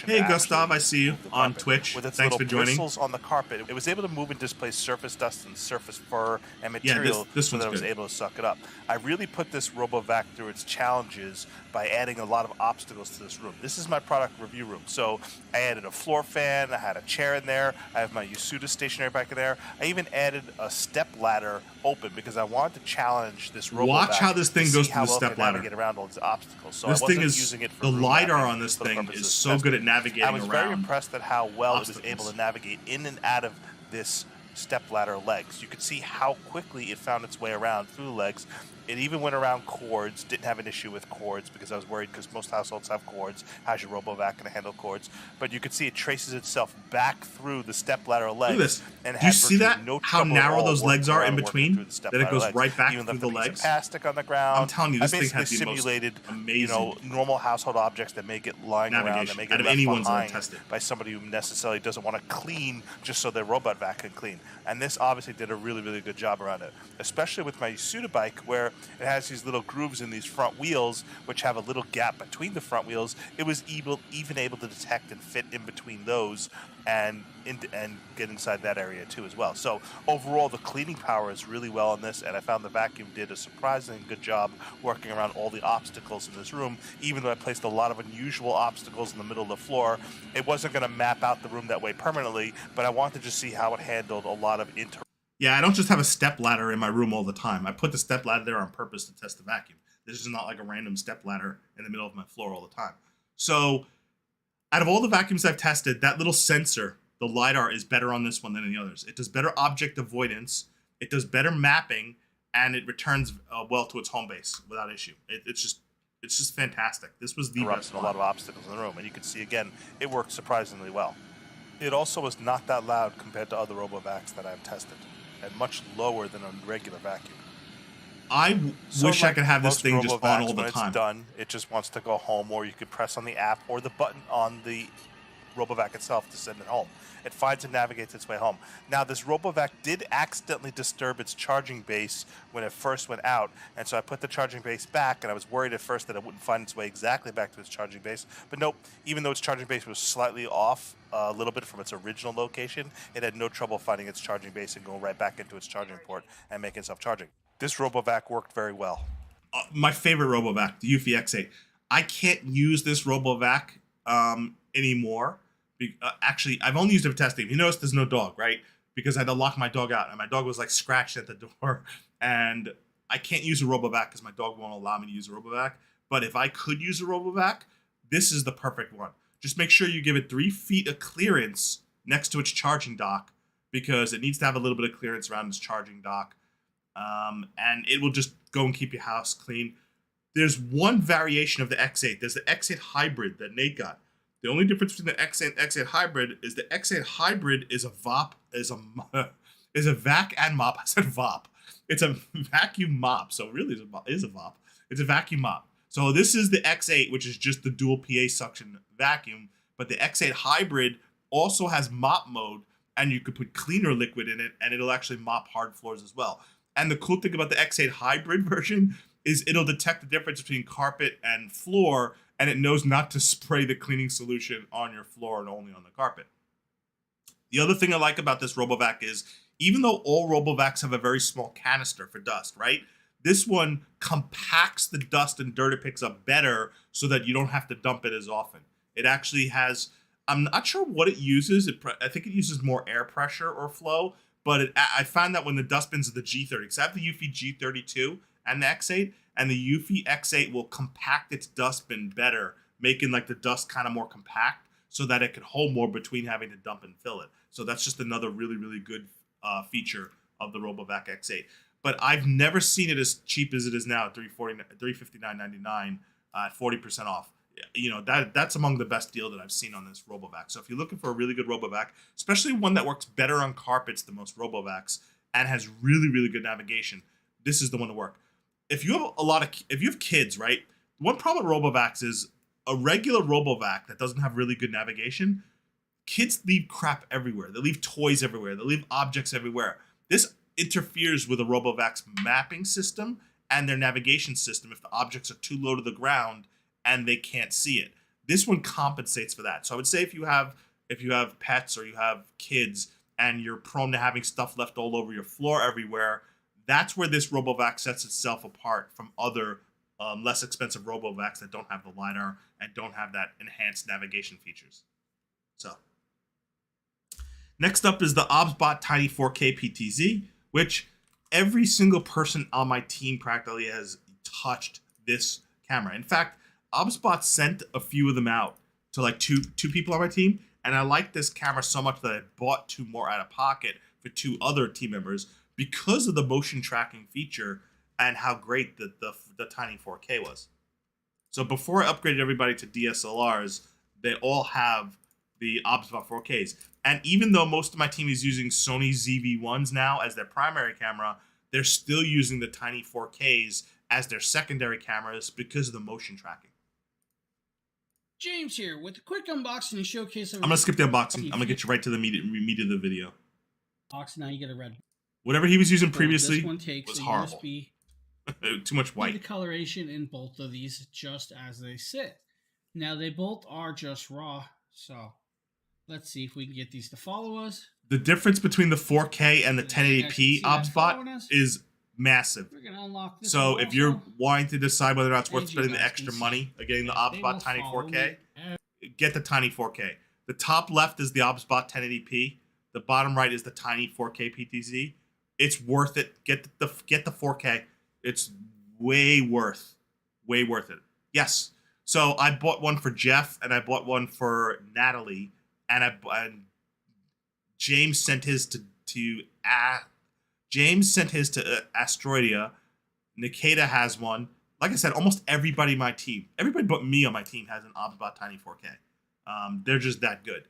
Hey Gustav, I see you on Twitch. With its Thanks little for joining. bristles on the carpet, it was able to move and displace surface dust and surface fur and material this so that it was good. able to suck it up. I really put this RoboVac through its challenges by adding a lot of obstacles to this room. This is my product review room. So I added a floor fan, I had a chair in there, I have my Yasuda stationary back in there. I even added a step ladder open because I wanted to challenge this RoboVac. Watch how this thing goes through the step ladder. Get around all these obstacles. So this I wasn't thing is using it for the room LiDAR mapping on this for the thing purposes is of so testing. good at navigating I was very around impressed at how well it was obstacles. able to navigate in and out of this step ladder legs. You could see how quickly it found its way around through the legs. It even went around cords, didn't have an issue with cords because I was worried because most households have cords. How's your RoboVac going to handle cords? But you can see it traces itself back through the step ladder legs. Look at this. And Do you see that? No how narrow those legs are in between? That it goes right back through the legs. Plastic on the ground. I'm telling you, this thing I has the most simulated, amazing normal household objects that may get lying around, that may get out of left anyone's behind tested by somebody who necessarily doesn't want to clean just so their robot vac can clean. And this obviously did a really, really good job around it, especially with my Yasuda bike where it has these little grooves in these front wheels which have a little gap between the front wheels. It was even able to detect and fit in between those and get inside that area too as well. So overall the cleaning power is really well on this, and I found the vacuum did a surprisingly good job working around all the obstacles in this room. Even though I placed a lot of unusual obstacles in the middle of the floor, it wasn't going to map out the room that way permanently, but I wanted to see how it handled a lot of Yeah, I don't just have a step ladder in my room all the time. I put the step ladder there on purpose to test the vacuum. This is not like a random step ladder in the middle of my floor all the time. So out of all the vacuums I've tested, that little sensor, the LiDAR, is better on this one than any others. It does better object avoidance, it does better mapping, and it returns well to its home base without issue. It's just fantastic. This was the best a lot of obstacles in the room, and you can see again, it worked surprisingly well. It also was not that loud compared to other RoboVacs that I've tested, and much lower than a regular vacuum. I wish I could have this thing just on all the when time. It's done, it just wants to go home, or you could press on the app or the button on the RoboVac itself to send it home. It finds and navigates its way home. Now, this RoboVac did accidentally disturb its charging base when it first went out, and so I put the charging base back, and I was worried at first that it wouldn't find its way exactly back to its charging base. But nope, even though its charging base was slightly off a little bit from its original location, it had no trouble finding its charging base and going right back into its charging port and making itself charging. This RoboVac worked very well. My favorite RoboVac, the Eufy X8. I can't use this RoboVac anymore. Actually, I've only used it for testing. You notice there's no dog, right? Because I had to lock my dog out, and my dog was like scratched at the door. And I can't use a RoboVac because my dog won't allow me to use a RoboVac. But if I could use a RoboVac, this is the perfect one. Just make sure you give it 3 feet of clearance next to its charging dock, because it needs to have a little bit of clearance around its charging dock. And it will just go and keep your house clean. There's one variation of the X8. There's the X8 Hybrid that Nate got. The only difference between the X8 and X8 Hybrid is the X8 Hybrid is a vac and mop. I said VOP. It's a vacuum mop, so it really is a VOP. It's a vacuum mop. So this is the X8, which is just the dual PA suction vacuum, but the X8 Hybrid also has mop mode, and you could put cleaner liquid in it, and it'll actually mop hard floors as well. And the cool thing about the X8 Hybrid version is it'll detect the difference between carpet and floor, and it knows not to spray the cleaning solution on your floor and only on the carpet. The other thing I like about this RoboVac is, even though all RoboVacs have a very small canister for dust, right? This one compacts the dust and dirt it picks up better so that you don't have to dump it as often. It actually has, I'm not sure what it uses. I think it uses more air pressure or flow, but I found that when the dustbins of the G30, because I have the Eufy G32 and the X8, and the Eufy X8 will compact its dustbin better, making like the dust kind of more compact. so that it could hold more between having to dump and fill it. So that's just another really, really good feature of the RoboVac X8. But I've never seen it as cheap as it is now, $359.99 at 40% off. You know, that's among the best deal that I've seen on this RoboVac. So if you're looking for a really good RoboVac, especially one that works better on carpets than most RoboVacs and has really, really good navigation, this is the one to work. If you have if you have kids, right? One problem with RoboVacs is a regular RoboVac that doesn't have really good navigation. Kids leave crap everywhere. They leave toys everywhere. They leave objects everywhere. This interferes with a RoboVac's mapping system and their navigation system if the objects are too low to the ground and they can't see it. This one compensates for that. So I would say if you have pets or you have kids and you're prone to having stuff left all over your floor everywhere, that's where this RoboVac sets itself apart from other less expensive RoboVacs that don't have the LiDAR and don't have that enhanced navigation features. So next up is the OBSBot Tiny 4K PTZ, which every single person on my team practically has touched this camera. In fact, OBSBot sent a few of them out to like two people on my team, and I like this camera so much that I bought 2 more out of pocket for 2 other team members because of the motion tracking feature and how great the Tiny 4K was. So before I upgraded everybody to DSLRs, they all have the OBSBot 4Ks. And even though most of my team is using Sony ZV-1s now as their primary camera, they're still using the Tiny 4Ks as their secondary cameras because of the motion tracking. James here with a quick unboxing and showcase of... I'm going to skip the unboxing. I'm going to get you right to the meat of the video. Box, now you get a red. Whatever he was using So previously this one takes was a horrible. USB Too much white. the coloration in both of these just as they sit. Now they both are just raw, so let's see if we can get these to follow us. The difference between the 4K and the So you guys can 1080p see that following OBSBot us? is massive. We're gonna unlock this. So one if you're also. wanting to decide whether or not it's worth And you spending the guys extra can money of getting the They will OBSBot Tiny follow 4K, me. get the Tiny 4K. The top left is the OBSBot 1080p. The bottom right is the Tiny 4K PTZ. It's worth it. Get the 4K. It's way worth it. Yes. So I bought one for Jeff and I bought one for Natalie, and James sent his to Asteroidia. Nikita has one. Like I said, almost everybody in my team, everybody but me on my team, has an OBSBot Tiny 4K. They're just that good.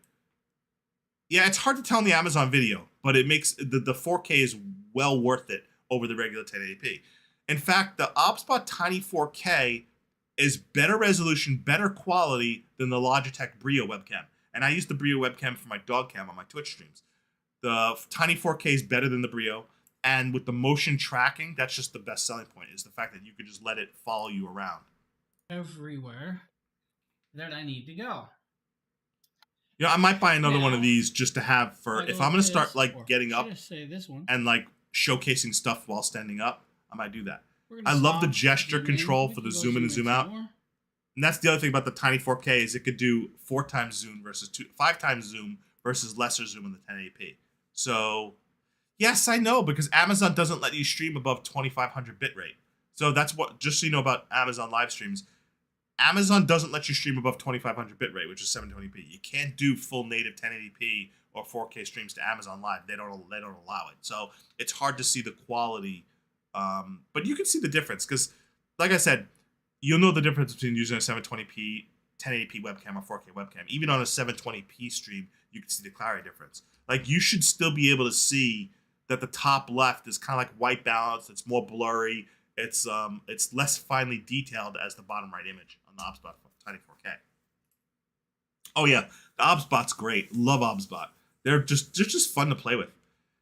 Yeah, it's hard to tell in the Amazon video, but it makes the 4K is well worth it over the regular 1080p. In fact, the OBSBot Tiny 4K is better resolution, better quality than the Logitech Brio webcam. And I use the Brio webcam for my dog cam on my Twitch streams. The Tiny 4K is better than the Brio. And with the motion tracking, that's just the best selling point, is the fact that you could just let it follow you around. Everywhere that I need to go. Yeah, I might buy another one of Now, these just to have for if I'm going to start like getting up Say this one. and like showcasing stuff while standing up. I might do that. We're gonna I love the stop, gesture zoom in. control We for can the go zoom in and zoom some out. more. And that's the other thing about the Tiny 4K is it could do 4 times zoom versus 5 times zoom versus lesser zoom in the 1080p. So, yes, I know, because Amazon doesn't let you stream above 2500 bitrate. So that's what, just so you know about Amazon live streams, Amazon doesn't let you stream above 2500 bitrate, which is 720p. You can't do full native 1080p or 4K streams to Amazon Live. They don't allow it. So it's hard to see the quality, but you can see the difference because, like I said, you'll know the difference between using a 720p 1080p webcam or 4K webcam. Even on a 720p stream, you can see the clarity difference. Like, you should still be able to see that the top left is kind of like white balance. It's more blurry. It's less finely detailed as the bottom right image on the OBSBot Tiny 4K. Oh yeah, the OBSBot's great. Love OBSBot. They're just fun to play with.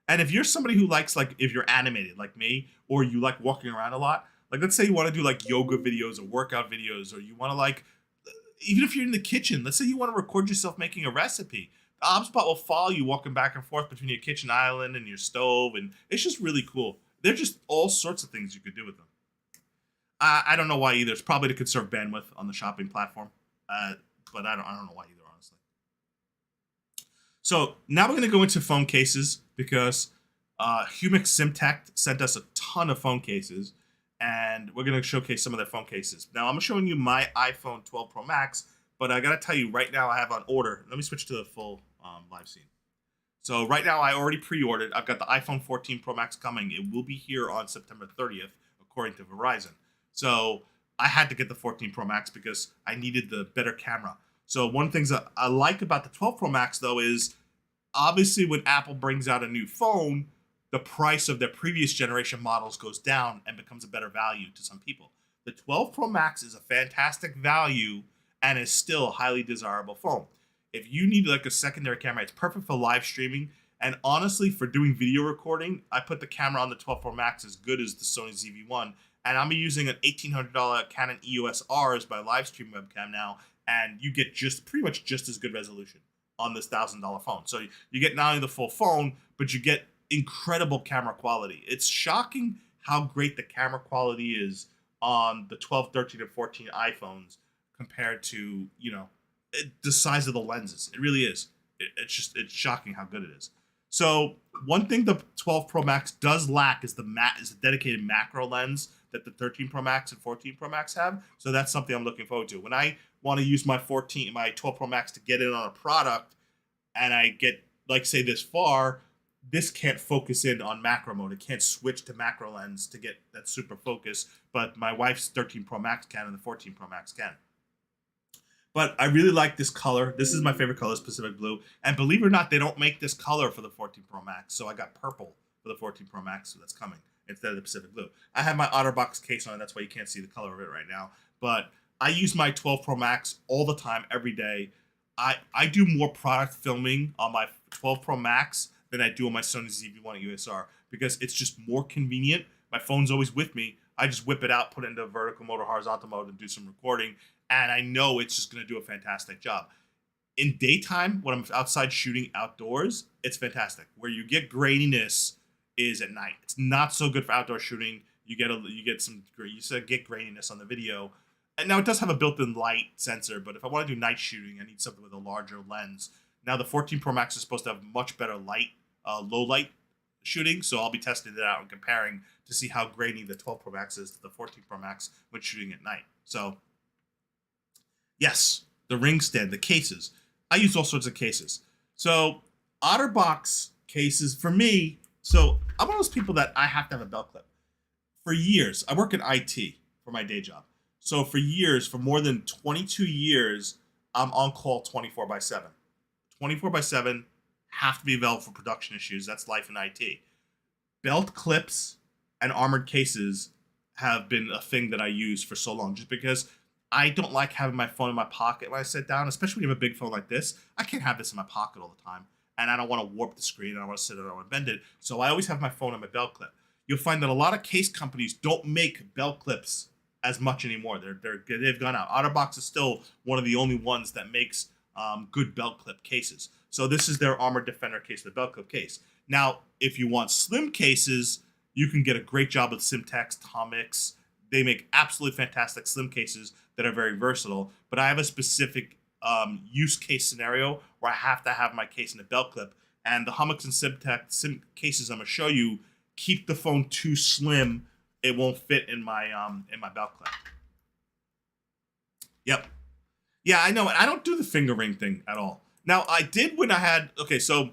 And if you're somebody who likes, like, if you're animated like me, or you like walking around a lot, like, let's say you want to do like yoga videos or workout videos, or you want to, like, even if you're in the kitchen, let's say you want to record yourself making a recipe, the OBSBot will follow you walking back and forth between your kitchen island and your stove, and it's just really cool. There's just all sorts of things you could do with them. I don't know why either. It's probably to conserve bandwidth on the shopping platform, but I don't know why either, honestly. So now we're going to go into phone cases because Humix SimTech sent us a ton of phone cases, and we're going to showcase some of their phone cases. Now I'm showing you my iPhone 12 Pro Max But I gotta tell you, right now I have on order. Let me switch to the full live scene. So right now I already pre-ordered. I've got the iPhone 14 Pro Max coming. It will be here on September 30th, according to Verizon. So I had to get the 14 Pro Max because I needed the better camera. So one of the things that I like about the 12 Pro Max though is obviously when Apple brings out a new phone, the price of their previous generation models goes down and becomes a better value to some people. The 12 Pro Max is a fantastic value and is still a highly desirable phone. If you need like a secondary camera, it's perfect for live streaming. And honestly, for doing video recording, I put the camera on the 12 Pro Max as good as the Sony ZV-1. And I'm using an $1,800 Canon EOS R as my live stream webcam now. And you get just pretty much just as good resolution on this $1,000 phone. So you get not only the full phone, but you get incredible camera quality. It's shocking how great the camera quality is on the 12, 13, and 14 iPhones compared to, the size of the lenses. It really is. It's shocking how good it is. So one thing the 12 Pro Max does lack is the dedicated macro lens that the 13 Pro Max and 14 Pro Max have. So that's something I'm looking forward to. When I want to use my 12 Pro Max to get in on a product, and I get like say this far, this can't focus in on macro mode. It can't switch to macro lens to get that super focus. But my wife's 13 Pro Max can, and the 14 Pro Max can. But I really like this color. This is my favorite color, Pacific Blue. And believe it or not, they don't make this color for the 14 Pro Max. So I got purple for the 14 Pro Max, so that's coming instead of the Pacific Blue. I have my OtterBox case on. That's why you can't see the color of it right now. But I use my 12 Pro Max all the time, every day. I do more product filming on my 12 Pro Max than I do on my Sony ZV-1 USR because it's just more convenient. My phone's always with me. I just whip it out, put it into vertical mode or horizontal mode and do some recording. And I know it's just going to do a fantastic job. In daytime, when I'm outside shooting outdoors, it's fantastic. Where you get graininess is at night. It's not so good for outdoor shooting. You get graininess on the video. And now it does have a built-in light sensor, but if I want to do night shooting, I need something with a larger lens. Now the 14 Pro Max is supposed to have much better light, low light shooting, so I'll be testing it out and comparing to see how grainy the 12 Pro Max is to the 14 Pro Max when shooting at night. So, yes, the ring stand, the cases. I use all sorts of cases. So, OtterBox cases, for me, so I'm one of those people that I have to have a belt clip. For years, I work in IT for my day job. So for years, for more than 22 years, I'm on call 24/7. 24/7, have to be available for production issues. That's life in IT. Belt clips and armored cases have been a thing that I use for so long, just because I don't like having my phone in my pocket when I sit down, especially when you have a big phone like this. I can't have this in my pocket all the time, and I don't want to warp the screen. I don't want to sit it, I don't want to bend it. So I always have my phone in my belt clip. You'll find that a lot of case companies don't make belt clips as much anymore. They've gone out. OtterBox is still one of the only ones that makes good belt clip cases. So this is their Armored Defender case, the belt clip case. Now, if you want slim cases, you can get a great job with Simtex, Tomix. They make absolutely fantastic slim cases that are very versatile. But I have a specific use case scenario where I have to have my case in a belt clip. And the Humix and Simtex cases I'm going to show you keep the phone too slim. It won't fit in my belt clip. Yep. Yeah, I know. I don't do the finger ring thing at all. Now, I did when I had... Okay, so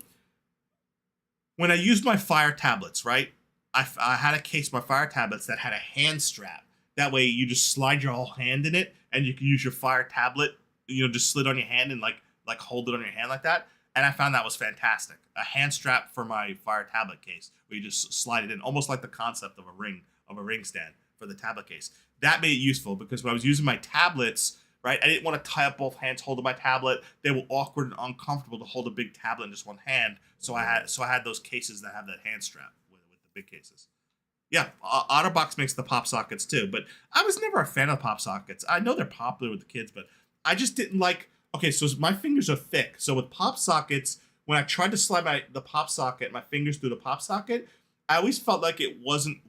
when I used my Fire tablets, right? I had a case of my Fire tablets that had a hand strap. That way, you just slide your whole hand in it, and you can use your Fire tablet, just slid on your hand and like hold it on your hand like that. And I found that was fantastic. A hand strap for my Fire tablet case, where you just slide it in, almost like the concept of a ring stand for the tablet case. That made it useful because when I was using my tablets, right, I didn't want to tie up both hands holding my tablet. They were awkward and uncomfortable to hold a big tablet in just one hand. So I had those cases that have that hand strap with the big cases. Yeah, OtterBox makes the pop sockets too, but I was never a fan of pop sockets. I know they're popular with the kids, but I just didn't like. Okay, so my fingers are thick, so with pop sockets, when I tried to slide the pop socket, my fingers through the pop socket, I always felt like it wasn't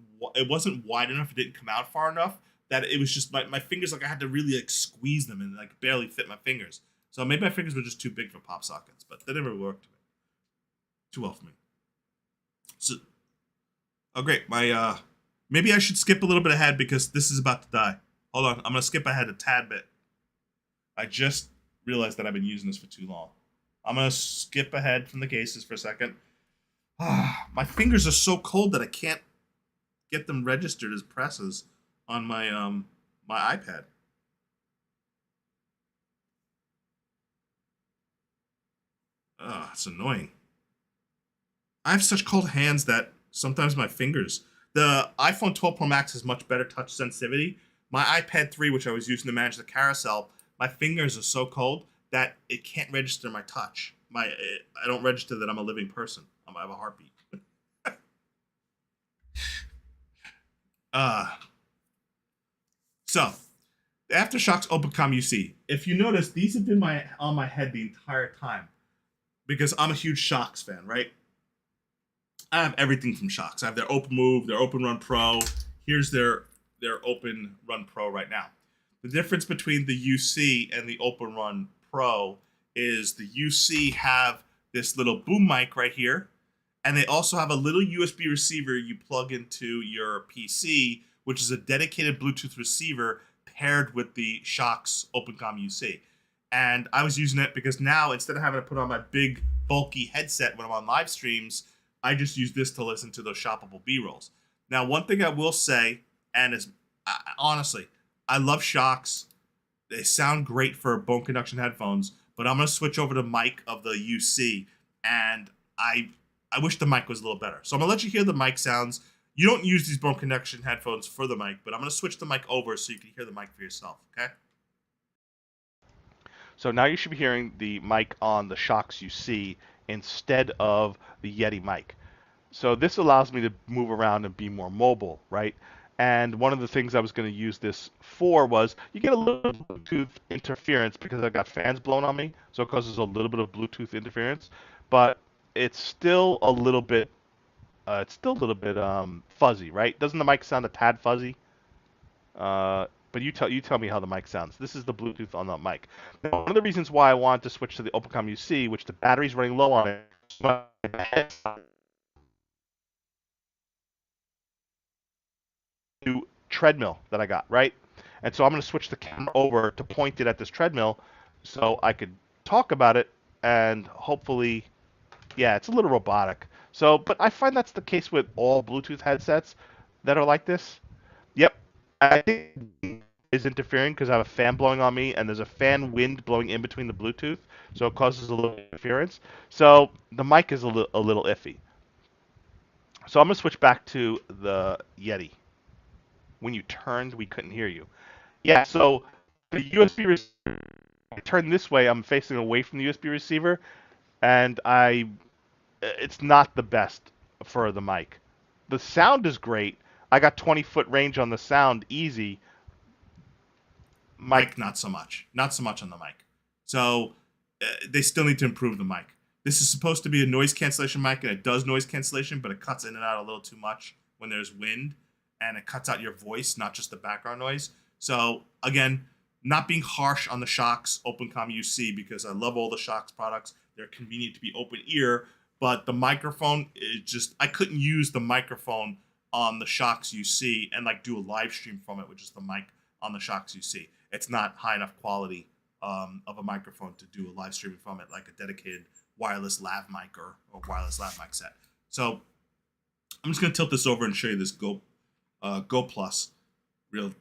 wide enough. It didn't come out far enough. That it was just my fingers, like I had to really like squeeze them and like barely fit my fingers. So maybe my fingers were just too big for pop sockets, but they never worked too well for me. So, oh great, maybe I should skip a little bit ahead because this is about to die. Hold on, I'm gonna skip ahead a tad bit. I just realized that I've been using this for too long. I'm gonna skip ahead from the cases for a second. My fingers are so cold that I can't get them registered as presses on my my iPad. It's annoying. I have such cold hands that sometimes my fingers. The iPhone 12 Pro Max has much better touch sensitivity. My iPad 3, which I was using to manage the carousel, my fingers are so cold that it can't register my touch. I don't register that I'm a living person. I have a heartbeat. So the AfterShokz OpenCom UC. If you notice, these have been on my head the entire time because I'm a huge Shokz fan, right? I have everything from Shokz. I have their Open Move, their Open Run Pro. Here's their Open Run Pro right now. The difference between the UC and the Open Run Pro is the UC have this little boom mic right here, and they also have a little USB receiver you plug into your PC, which is a dedicated Bluetooth receiver paired with the Shokz OpenCom UC. And I was using it because now, instead of having to put on my big, bulky headset when I'm on live streams, I just use this to listen to those shoppable B-rolls. Now, one thing I will say, and is honestly, I love Shokz. They sound great for bone conduction headphones, but I'm going to switch over to mic of the UC, and I wish the mic was a little better. So I'm going to let you hear the mic sounds. You don't use these bone conduction headphones for the mic, but I'm going to switch the mic over so you can hear the mic for yourself, okay? So now you should be hearing the mic on the Shokz UC instead of the Yeti mic. So this allows me to move around and be more mobile, right? And one of the things I was going to use this for was you get a little Bluetooth interference because I've got fans blowing on me, so it causes a little bit of Bluetooth interference, but it's still a little bit fuzzy, right? Doesn't the mic sound a tad fuzzy? But you tell me how the mic sounds. This is the Bluetooth on the mic. Now, one of the reasons why I want to switch to the OpenCom UC, which the battery's running low on it, new treadmill that I got, right? And so I'm going to switch the camera over to point it at this treadmill so I could talk about it and hopefully, yeah, it's a little robotic. So, but I find that's the case with all Bluetooth headsets that are like this. Yep, I think is interfering because I have a fan blowing on me and there's a fan wind blowing in between the Bluetooth, so it causes a little interference. So the mic is a little iffy. So I'm going to switch back to the Yeti. When you turned, we couldn't hear you. Yeah, so the USB receiver, I turn this way, I'm facing away from the USB receiver, and it's not the best for the mic. The sound is great. I got 20-foot range on the sound, easy. Mic, not so much. Not so much on the mic. So they still need to improve the mic. This is supposed to be a noise cancellation mic, and it does noise cancellation, but it cuts in and out a little too much when there's wind, and it cuts out your voice, not just the background noise. So again, not being harsh on the Shokz OpenCom UC because I love all the Shokz products. They're convenient to be open ear, but the microphone is just, I couldn't use the microphone on the Shokz UC and like do a live stream from it, which is the mic on the Shokz UC. It's not high enough quality of a microphone to do a live streaming from it, like a dedicated wireless lav mic or wireless lav mic set. So I'm just gonna tilt this over and show you this Go Plus real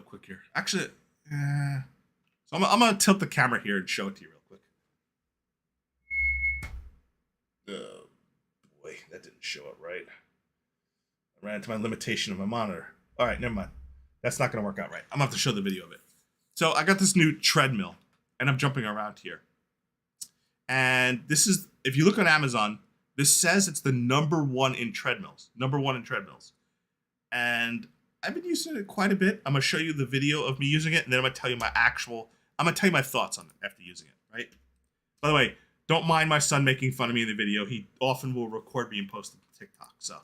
quick here. Actually, so I'm gonna tilt the camera here and show it to you real quick. Oh boy, that didn't show it right. I ran into my limitation of my monitor. All right, never mind. That's not gonna work out right. I'm gonna have to show the video of it. So I got this new treadmill, and I'm jumping around here. And this is, if you look on Amazon, this says it's the #1 in treadmills. #1 in treadmills. And I've been using it quite a bit. I'm gonna show you the video of me using it, and then I'm gonna tell you my thoughts on it after using it, right? By the way, don't mind my son making fun of me in the video. He often will record me and post it to TikTok, so.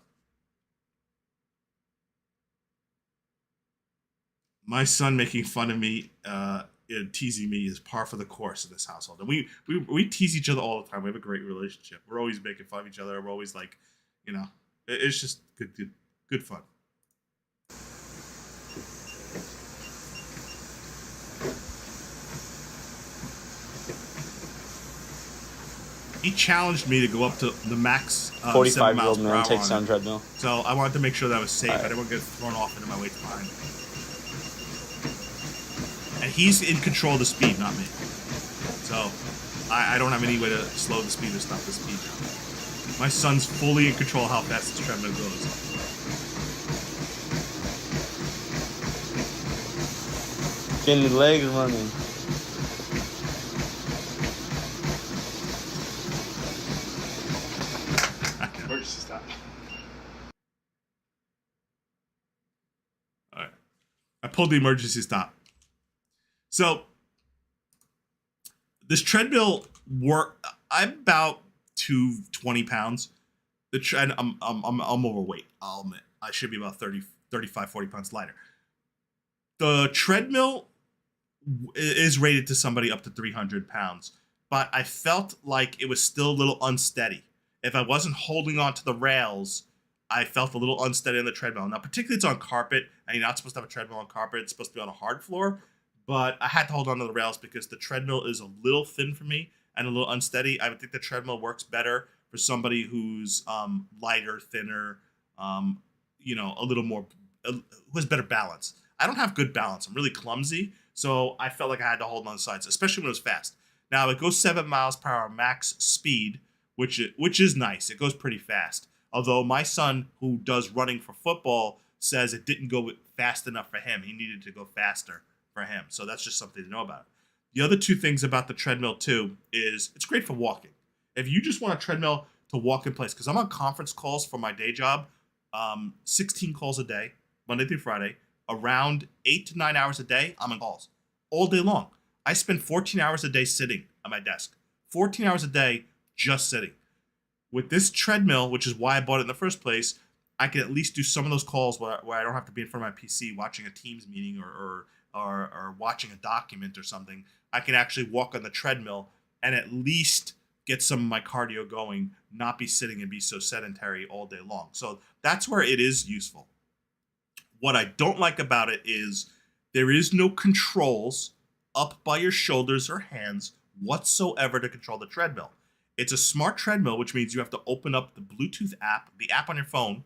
My son making fun of me and teasing me is par for the course in this household. And we tease each other all the time. We have a great relationship. We're always making fun of each other. We're always like, you know, it's just good fun. He challenged me to go up to the max 7 45-year-old miles per man hour takes on down it. treadmill. So I wanted to make sure that I was safe. All right. I didn't want to get thrown off into my weight behind. And he's in control of the speed, not me. So I don't have any way to slow the speed or stop the speed. My son's fully in control of how fast this treadmill goes. Getting the legs running. Emergency stop. All right. I pulled the emergency stop. So this treadmill I'm about 220 pounds. The tread I'm overweight. I'll admit. I should be about 30, 35, 40 pounds lighter. The treadmill is rated to somebody up to 300 pounds, but I felt like it was still a little unsteady. If I wasn't holding on to the rails, I felt a little unsteady on the treadmill. Now, particularly it's on carpet, and you're not supposed to have a treadmill on carpet. It's supposed to be on a hard floor, but I had to hold on to the rails because the treadmill is a little thin for me and a little unsteady. I would think the treadmill works better for somebody who's lighter, thinner, a little more, who has better balance. I don't have good balance. I'm really clumsy, so I felt like I had to hold on the sides, especially when it was fast. Now, it goes 7 miles per hour max speed, which is nice. It goes pretty fast. Although my son, who does running for football, says it didn't go fast enough for him. He needed to go faster for him. So that's just something to know about. The other two things about the treadmill, too, is it's great for walking. If you just want a treadmill to walk in place, because I'm on conference calls for my day job, 16 calls a day, Monday through Friday, around 8 to 9 hours a day, I'm on calls all day long. I spend 14 hours a day sitting at my desk. 14 hours a day just sitting. With this treadmill, which is why I bought it in the first place, I can at least do some of those calls where I don't have to be in front of my PC watching a Teams meeting or watching a document or something. I can actually walk on the treadmill and at least get some of my cardio going, not be sitting and be so sedentary all day long. So that's where it is useful. What I don't like about it is there is no controls up by your shoulders or hands whatsoever to control the treadmill. It's a smart treadmill, which means you have to open up the Bluetooth app, the app on your phone,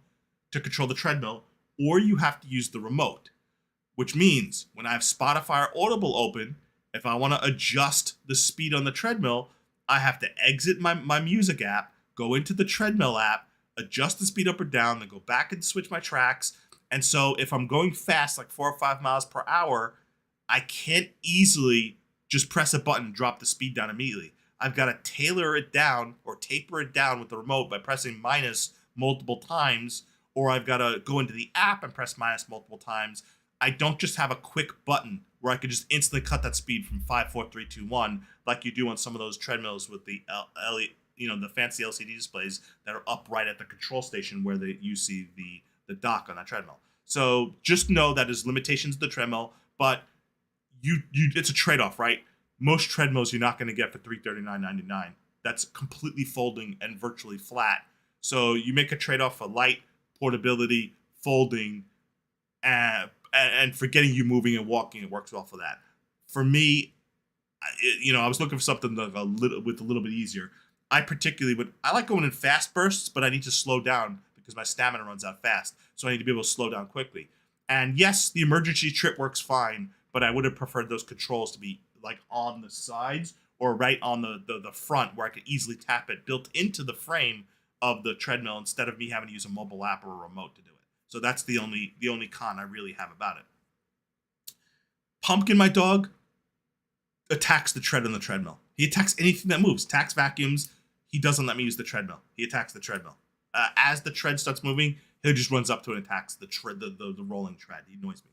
to control the treadmill, or you have to use the remote, which means when I have Spotify or Audible open, if I want to adjust the speed on the treadmill, I have to exit my music app, go into the treadmill app, adjust the speed up or down, then go back and switch my tracks. And so if I'm going fast, like 4 or 5 miles per hour, I can't easily just press a button and drop the speed down immediately. I've got to tailor it down or taper it down with the remote by pressing minus multiple times, or I've got to go into the app and press minus multiple times. I don't just have a quick button where I could just instantly cut that speed from 5, 4, 3, 2, 1, like you do on some of those treadmills with the the fancy LCD displays that are up right at the control station where you see the dock on that treadmill. So just know that there's limitations to the treadmill, but it's a trade-off, right? Most treadmills you're not going to get for $339.99. That's completely folding and virtually flat. So you make a trade-off for light, portability, folding, and for getting you moving and walking. It works well for that. For me, I was looking for something a little bit easier. I like going in fast bursts, but I need to slow down because my stamina runs out fast. So I need to be able to slow down quickly. And yes, the emergency trip works fine, but I would have preferred those controls to be like on the sides or right on the front where I could easily tap it built into the frame of the treadmill instead of me having to use a mobile app or a remote to do it. So that's the only con I really have about it. Pumpkin, my dog, attacks the tread on the treadmill. He attacks anything that moves. Attacks vacuums. He doesn't let me use the treadmill. He attacks the treadmill. As the tread starts moving, he just runs up to it and attacks the rolling tread. He annoys me.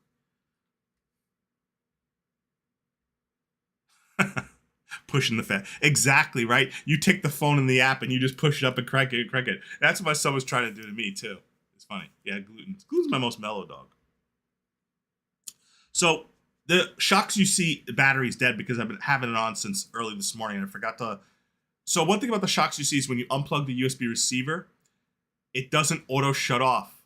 Pushing the fan. Exactly, right? You take the phone in the app and you just push it up and crank it. That's what my son was trying to do to me, too. It's funny. Yeah, Gluten's my most mellow dog. So the shocks you see, the battery's dead because I've been having it on since early this morning and I forgot to. So one thing about the shocks you see is when you unplug the USB receiver, it doesn't auto shut off.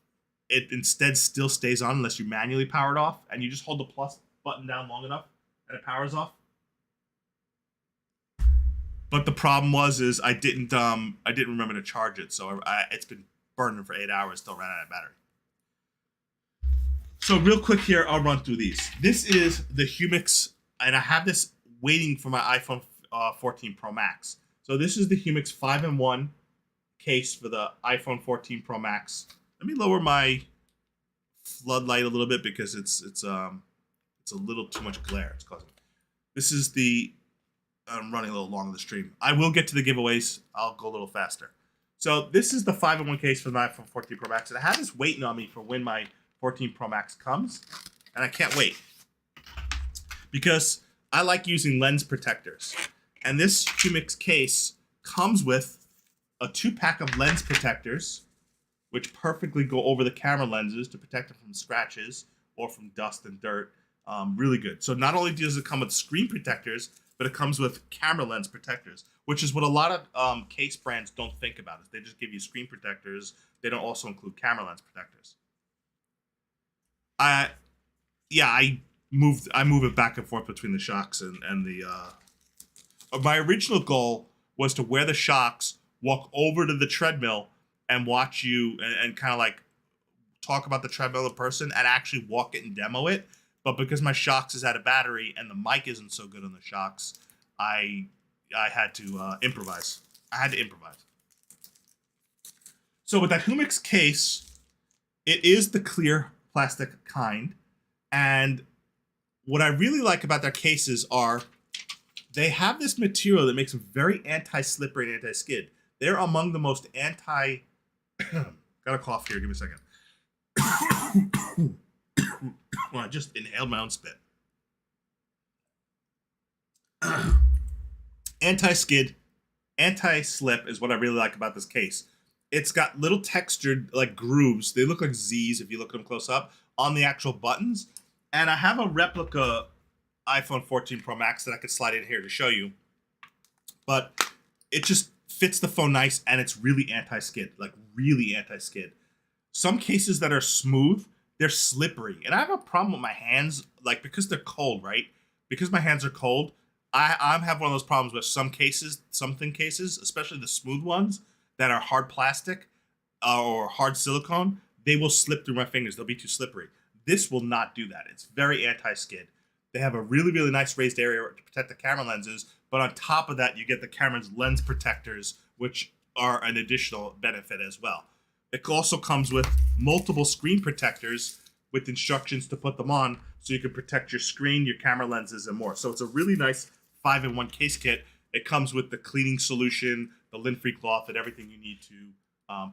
It instead still stays on unless you manually power it off, and you just hold the plus button down long enough and it powers off. But the problem is I didn't remember to charge it, so it's been burning for 8 hours, still ran out of battery. So real quick here, I'll run through these. This is the Humix, and I have this waiting for my iPhone 14 Pro Max. So this is the Humix 5-in-1 case for the iPhone 14 Pro Max. Let me lower my floodlight a little bit because it's a little too much glare. It's causing. This is the. I'm running a little long on the stream. I will get to the giveaways. I'll go a little faster. So this is the 5-in-1 case for my iPhone 14 Pro Max, and I have this waiting on me for when my 14 Pro Max comes, and I can't wait because I like using lens protectors. And this Humix case comes with a 2-pack of lens protectors, which perfectly go over the camera lenses to protect them from scratches or from dust and dirt. Really good. So not only does it come with screen protectors, but it comes with camera lens protectors, which is what a lot of case brands don't think about. Is they just give you screen protectors. They don't also include camera lens protectors. I move it back and forth between the shocks and the. My original goal was to wear the shocks, walk over to the treadmill, and watch you and kind of like talk about the treadmill in person and actually walk it and demo it. But because my shocks is out of battery and the mic isn't so good on the shocks, I had to improvise. I had to improvise. So with that Humix case, it is the clear plastic kind. And what I really like about their cases are they have this material that makes them very anti-slippery and anti-skid. They're among the most got a cough here, give me a second. Well, I just inhaled my own spit. Anti-skid, anti-slip is what I really like about this case. It's got little textured like grooves. They look like Z's if you look at them close up on the actual buttons. And I have a replica iPhone 14 Pro Max that I could slide in here to show you. But it just fits the phone nice and it's really anti-skid, like really anti-skid. Some cases that are smooth, they're slippery. And I have a problem with my hands, like because they're cold, right? Because my hands are cold, I have one of those problems with some thin cases, especially the smooth ones that are hard plastic or hard silicone, they will slip through my fingers. They'll be too slippery. This will not do that. It's very anti-skid. They have a really, really nice raised area to protect the camera lenses, but on top of that, you get the camera's lens protectors, which are an additional benefit as well. It also comes with multiple screen protectors with instructions to put them on so you can protect your screen, your camera lenses, and more. So it's a really nice 5-in-1 case kit. It comes with the cleaning solution, the lint-free cloth, and everything you need to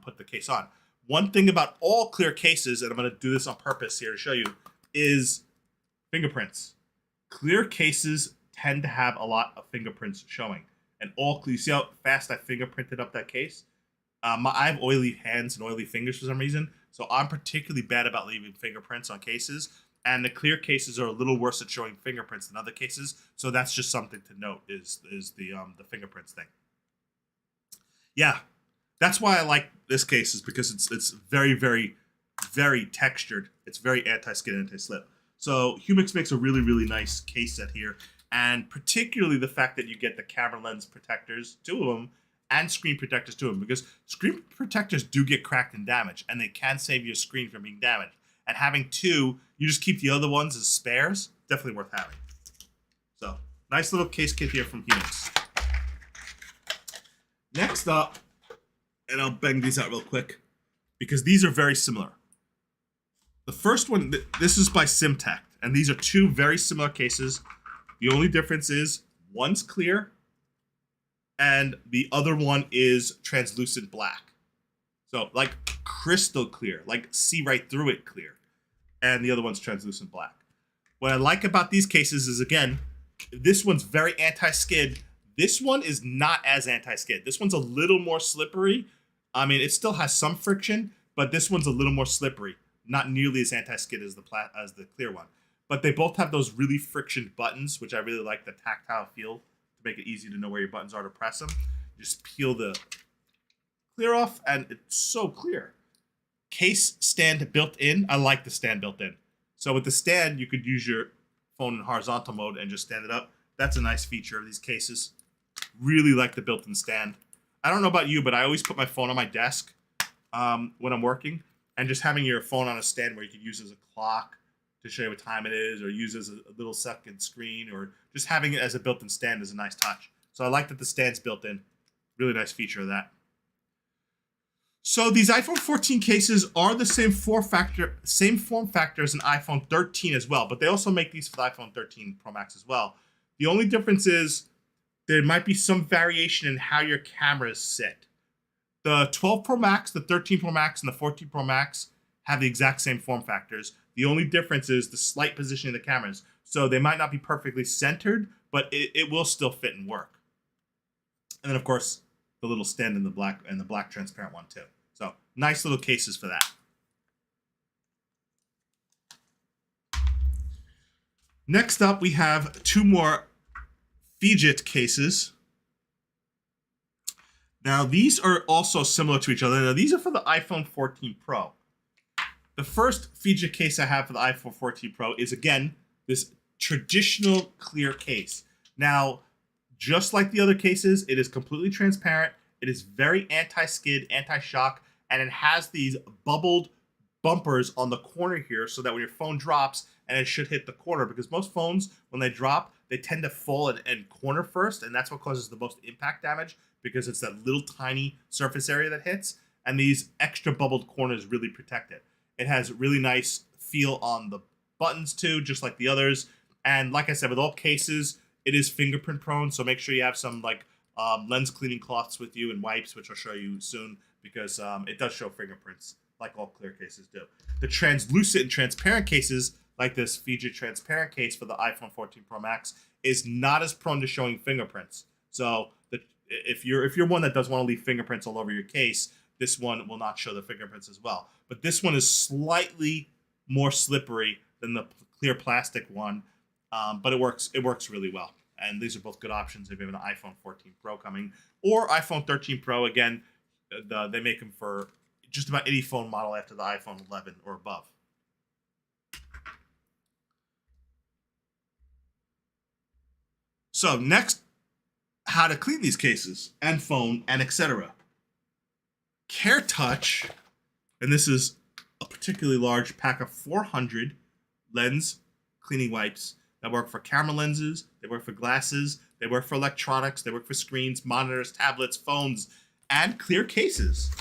put the case on. One thing about all clear cases, and I'm going to do this on purpose here to show you, is fingerprints. Clear cases tend to have a lot of fingerprints showing. And you see how fast I fingerprinted up that case? I have oily hands and oily fingers for some reason, so I'm particularly bad about leaving fingerprints on cases. And the clear cases are a little worse at showing fingerprints than other cases, so that's just something to note is the fingerprints thing. Yeah, that's why I like this case, is because it's very, very, very textured. It's very anti-skid, anti-slip. So Humix makes a really, really nice case set here, and particularly the fact that you get the camera lens protectors, 2 of them, and screen protectors to them, because screen protectors do get cracked and damaged, and they can save your screen from being damaged. And having 2, you just keep the other ones as spares, definitely worth having. So, nice little case kit here from Humix. Next up, and I'll bang these out real quick, because these are very similar. The first one, this is by SimTech, and these are 2 very similar cases. The only difference is one's clear, and the other one is translucent black. So like crystal clear, like see right through it clear. And the other one's translucent black. What I like about these cases is, again, this one's very anti-skid. This one is not as anti-skid. This one's a little more slippery. I mean, it still has some friction, but this one's a little more slippery. Not nearly as anti-skid as the clear one. But they both have those really friction buttons, which I really like, the tactile feel, make it easy to know where your buttons are to press them. Just peel the clear off, and it's so clear. Case stand built in. I like the stand built in. So with the stand, you could use your phone in horizontal mode and just stand it up. That's a nice feature of these cases. Really like the built-in stand. I don't know about you, but I always put my phone on my desk when I'm working, and just having your phone on a stand where you can use as a clock to show you what time it is, or use as a little second screen, or just having it as a built-in stand is a nice touch. So I like that the stand's built in. Really nice feature of that. So these iPhone 14 cases are the same form factor as an iPhone 13 as well, but they also make these for the iPhone 13 Pro Max as well. The only difference is there might be some variation in how your cameras sit. The 12 Pro Max, the 13 Pro Max, and the 14 Pro Max have the exact same form factors. The only difference is the slight positioning of the cameras. So they might not be perfectly centered, but it will still fit and work. And then, of course, the little stand in the black transparent one too. So nice little cases for that. Next up, we have two more Fidget cases. Now, these are also similar to each other. Now, these are for the iPhone 14 Pro. The first Fidget case I have for the iPhone 14 Pro is, again, this traditional clear case. Now, just like the other cases, it is completely transparent. It is very anti-skid, anti-shock, and it has these bubbled bumpers on the corner here so that when your phone drops, and it should hit the corner, because most phones, when they drop, they tend to fall and corner first, and that's what causes the most impact damage, because it's that little tiny surface area that hits, and these extra bubbled corners really protect it. It has really nice feel on the buttons too, just like the others. And like I said, with all cases, it is fingerprint prone, so make sure you have some like lens cleaning cloths with you and wipes, which I'll show you soon, because it does show fingerprints, like all clear cases do. The translucent and transparent cases, like this Fidget transparent case for the iPhone 14 Pro Max, is not as prone to showing fingerprints. So if you're one that does want to leave fingerprints all over your case, this one will not show the fingerprints as well. But this one is slightly more slippery than the clear plastic one, but it works really well. And these are both good options if you have an iPhone 14 Pro coming, or iPhone 13 Pro. Again, they make them for just about any phone model after the iPhone 11 or above. So next, how to clean these cases and phone and etc. CareTouch, and this is a particularly large pack of 400 lens cleaning wipes that work for camera lenses, they work for glasses, they work for electronics, they work for screens, monitors, tablets, phones, and clear cases.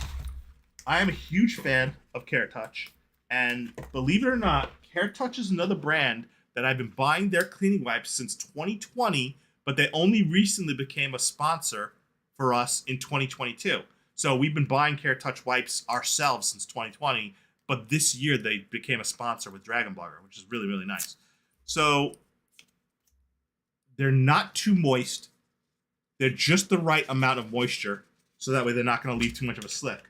I am a huge fan of CareTouch, and believe it or not, CareTouch is another brand that I've been buying their cleaning wipes since 2020, but they only recently became a sponsor for us in 2022. So we've been buying CareTouch wipes ourselves since 2020, but this year they became a sponsor with Dragon Blogger, which is really, really nice. So they're not too moist. They're just the right amount of moisture, so that way they're not going to leave too much of a slick,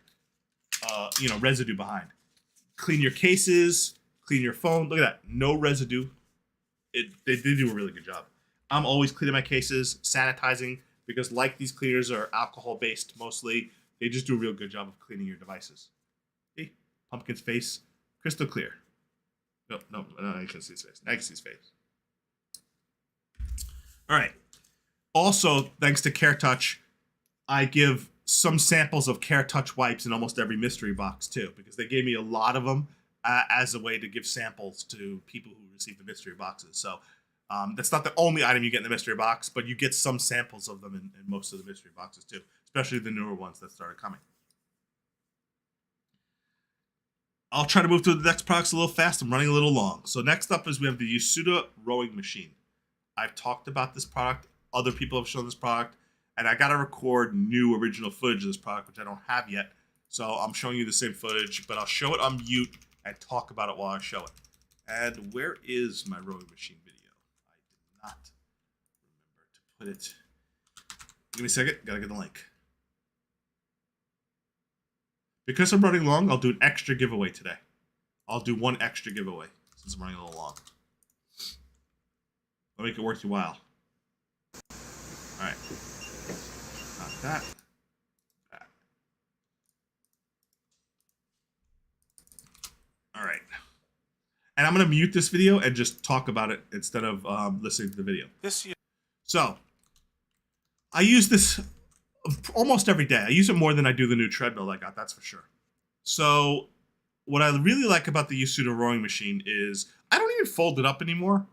residue behind. Clean your cases, clean your phone. Look at that, no residue. They do a really good job. I'm always cleaning my cases, sanitizing, because like these cleaners are alcohol-based mostly, they just do a real good job of cleaning your devices. See? Pumpkin's face, crystal clear. No, you can see his face. Now you can see his face. All right. Also, thanks to CareTouch, I give some samples of CareTouch wipes in almost every mystery box too, because they gave me a lot of them as a way to give samples to people who receive the mystery boxes. So that's not the only item you get in the mystery box, but you get some samples of them in most of the mystery boxes too, especially the newer ones that started coming. I'll try to move through the next products a little fast. I'm running a little long. So next up is we have the Yasuda rowing machine. I've talked about this product. Other people have shown this product. And I got to record new original footage of this product, which I don't have yet. So I'm showing you the same footage, but I'll show it on mute and talk about it while I show it. And where is my rowing machine video? I did not remember to put it. Give me a second. Got to get the link. Because I'm running long, I'll do an extra giveaway today. I'll do one extra giveaway since I'm running a little long. I'll make it worth your while. Alright. Not that. That. Alright. And I'm going to mute this video and just talk about it instead of listening to the video. This year. So, I use this almost every day. I use it more than I do the new treadmill I got, that's for sure. So what I really like about the Yasuda rowing machine is I don't even fold it up anymore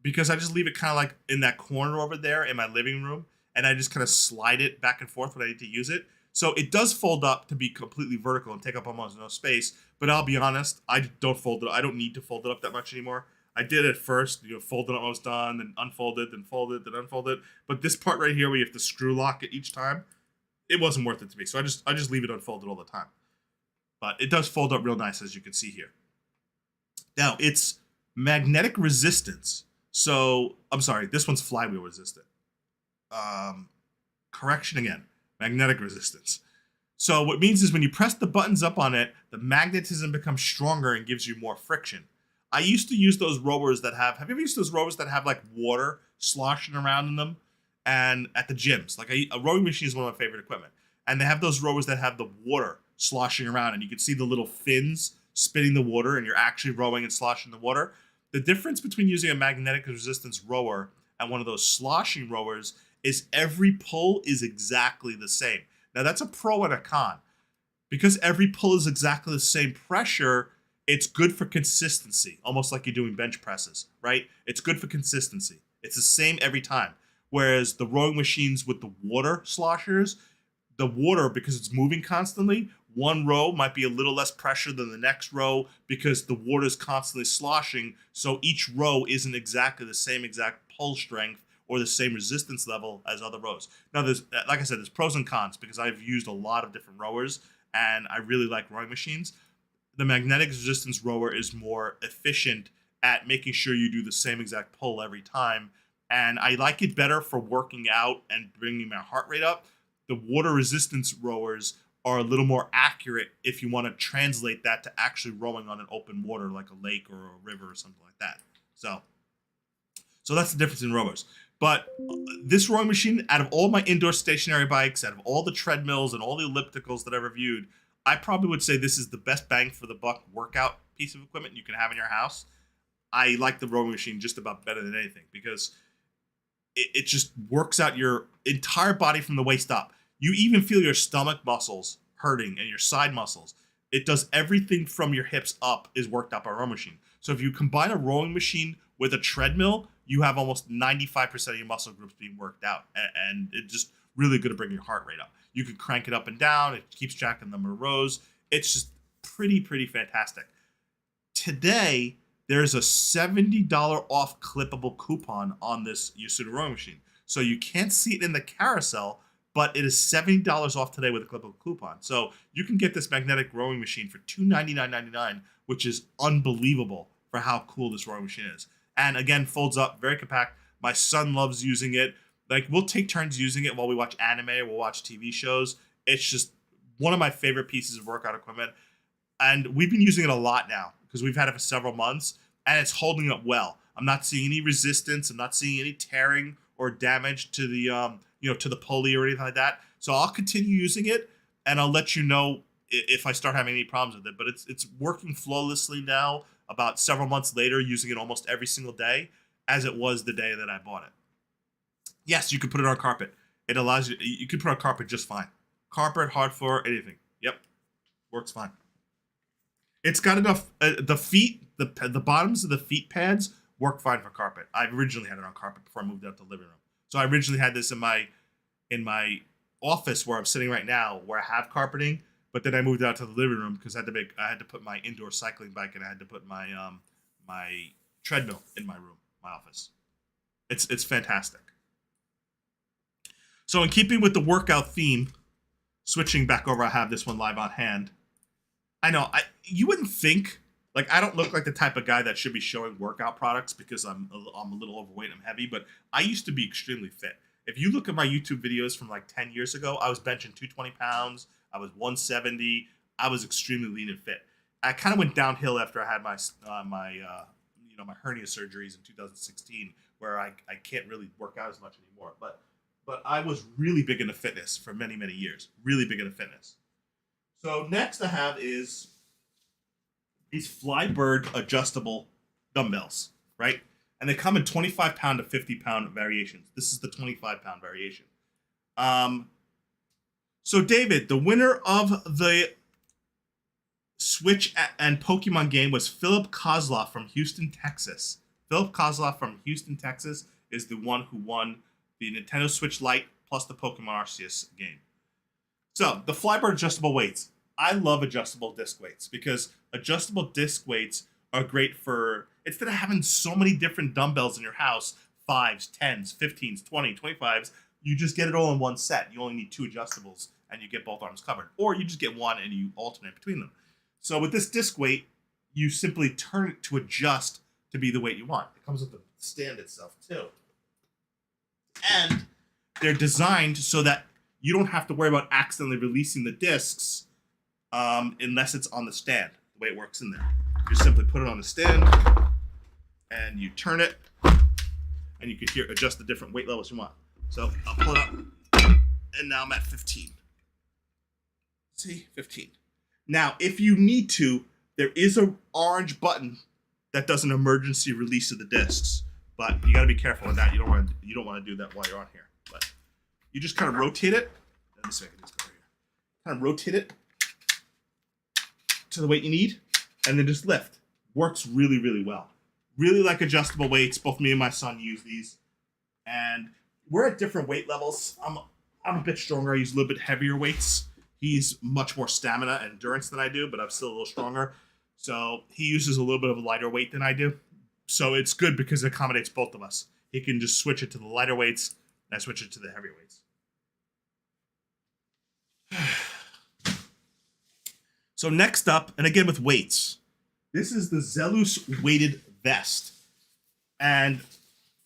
because I just leave it kind of like in that corner over there in my living room, and I just kind of slide it back and forth when I need to use it. So it does fold up to be completely vertical and take up almost no space, but I'll be honest, I don't fold it. I don't need to fold it up that much anymore. I did it first, fold it almost done, then unfold it, then fold it, then unfold it. But this part right here where you have to screw lock it each time, it wasn't worth it to me. So I just leave it unfolded all the time. But it does fold up real nice, as you can see here. Now, it's magnetic resistance. So, I'm sorry, this one's flywheel resistant. Correction again, magnetic resistance. So what it means is when you press the buttons up on it, the magnetism becomes stronger and gives you more friction. I used to use those rowers that have you ever used those rowers that have like water sloshing around in them? And at the gyms, like a rowing machine is one of my favorite equipment. And they have those rowers that have the water sloshing around, and you can see the little fins spitting the water, and you're actually rowing and sloshing the water. The difference between using a magnetic resistance rower and one of those sloshing rowers is every pull is exactly the same. Now that's a pro and a con. Because every pull is exactly the same pressure, it's good for consistency, almost like you're doing bench presses, right? It's good for consistency. It's the same every time. Whereas the rowing machines with the water sloshers, the water, because it's moving constantly, one row might be a little less pressure than the next row because the water is constantly sloshing. So each row isn't exactly the same exact pull strength or the same resistance level as other rows. Now, there's, like I said, there's pros and cons because I've used a lot of different rowers and I really like rowing machines. The magnetic resistance rower is more efficient at making sure you do the same exact pull every time. And I like it better for working out and bringing my heart rate up. The water resistance rowers are a little more accurate if you want to translate that to actually rowing on an open water like a lake or a river or something like that. So that's the difference in rowers. But this rowing machine, out of all my indoor stationary bikes, out of all the treadmills and all the ellipticals that I reviewed, I probably would say this is the best bang for the buck workout piece of equipment you can have in your house. I like the rowing machine just about better than anything because it just works out your entire body from the waist up. You even feel your stomach muscles hurting and your side muscles. It does everything from your hips up is worked out by a rowing machine. So if you combine a rowing machine with a treadmill, you have almost 95% of your muscle groups being worked out. And it's just really good to bring your heart rate up. You can crank it up and down. It keeps track of the number of rows. It's just pretty fantastic. Today, there's a $70 off clippable coupon on this Yasuda rowing machine. So you can't see it in the carousel, but it is $70 off today with a clippable coupon. So you can get this magnetic rowing machine for $299.99, which is unbelievable for how cool this rowing machine is. And again, folds up, very compact. My son loves using it. Like, we'll take turns using it while we watch anime or we'll watch TV shows. It's just one of my favorite pieces of workout equipment. And we've been using it a lot now because we've had it for several months, and it's holding up well. I'm not seeing any resistance. I'm not seeing any tearing or damage to the to the pulley or anything like that. So I'll continue using it, and I'll let you know if I start having any problems with it. But it's working flawlessly now. About several months later, using it almost every single day, as it was the day that I bought it. Yes, you can put it on carpet. It allows you. You can put it on carpet just fine. Carpet, hard floor, anything. Yep, works fine. It's got enough. The feet, the bottoms of the feet pads work fine for carpet. I originally had it on carpet before I moved out to the living room. So I originally had this in my office where I'm sitting right now, where I have carpeting. But then I moved out to the living room because I had to put my indoor cycling bike and I had to put my my treadmill in my room, my office. It's fantastic. So in keeping with the workout theme, switching back over, I have this one live on hand. I know you wouldn't think, like, I don't look like the type of guy that should be showing workout products because I'm a little overweight and I'm heavy, but I used to be extremely fit. If you look at my YouTube videos from like 10 years ago, I was benching 220 pounds. I was 170. I was extremely lean and fit. I kind of went downhill after I had my hernia surgeries in 2016, where I can't really work out as much anymore. But I was really big into fitness for many years. Really big into fitness. So next I have is these Flybird adjustable dumbbells, right? And they come in 25-pound to 50-pound variations. This is the 25-pound variation. So David, the winner of the Switch and Pokemon game was Philip Kozlov from Houston, Texas. Philip Kozlov from Houston, Texas is the one who won the Nintendo Switch Lite plus the Pokemon Arceus game. So, the Flybird adjustable weights. I love adjustable disc weights because adjustable disc weights are great for, instead of having so many different dumbbells in your house, 5s, 10s, 15s, 20, 25s, you just get it all in one set. You only need 2 adjustables and you get both arms covered. Or you just get one and you alternate between them. So with this disc weight, you simply turn it to adjust to be the weight you want. It comes with the stand itself too. And they're designed so that you don't have to worry about accidentally releasing the discs unless it's on the stand, the way it works in there. You simply put it on the stand and you turn it and you can here adjust the different weight levels you want. So I'll pull it up and now I'm at 15. See, 15. Now, if you need to, there is an orange button that does an emergency release of the discs, but you got to be careful with that. You don't want to do that while you're on here. But you just kind of rotate it. Let me see if I can just go here. Kind of rotate it to the weight you need, and then just lift. Works really, really well. Really like adjustable weights. Both me and my son use these, and we're at different weight levels. I'm a bit stronger. I use a little bit heavier weights. He's much more stamina and endurance than I do, but I'm still a little stronger. So he uses a little bit of a lighter weight than I do. So it's good because it accommodates both of us. He can just switch it to the lighter weights, and I switch it to the heavier weights. So next up, and again with weights, this is the Zelus weighted vest. And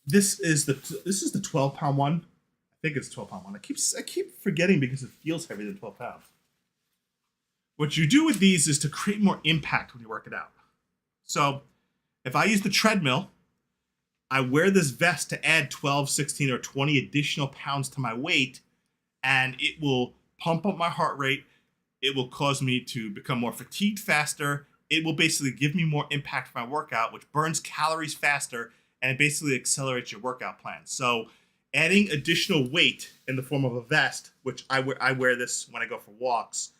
this is the 12-pound one. I think it's 12-pound one. I keep forgetting because it feels heavier than 12 pounds. What you do with these is to create more impact when you work it out. So if I use the treadmill, I wear this vest to add 12, 16, or 20 additional pounds to my weight, and it will pump up my heart rate. It will cause me to become more fatigued faster. It will basically give me more impact for my workout, which burns calories faster, and it basically accelerates your workout plan. So adding additional weight in the form of a vest, which I wear this when I go for walks.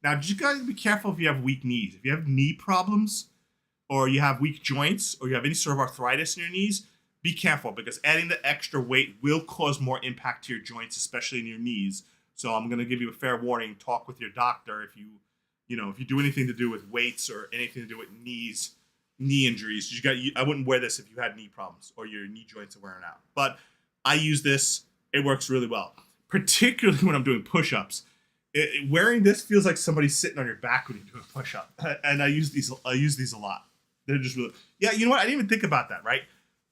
Now, you guys be careful if you have weak knees. If you have knee problems, or you have weak joints, or you have any sort of arthritis in your knees, be careful because adding the extra weight will cause more impact to your joints, especially in your knees. So I'm going to give you a fair warning. Talk with your doctor if you do anything to do with weights or anything to do with knee injuries. I wouldn't wear this if you had knee problems or your knee joints are wearing out. But I use this. It works really well, particularly when I'm doing push-ups. Wearing this feels like somebody's sitting on your back when you do a push-up. And I use these a lot. They're just really, yeah, you know what? I didn't even think about that, right?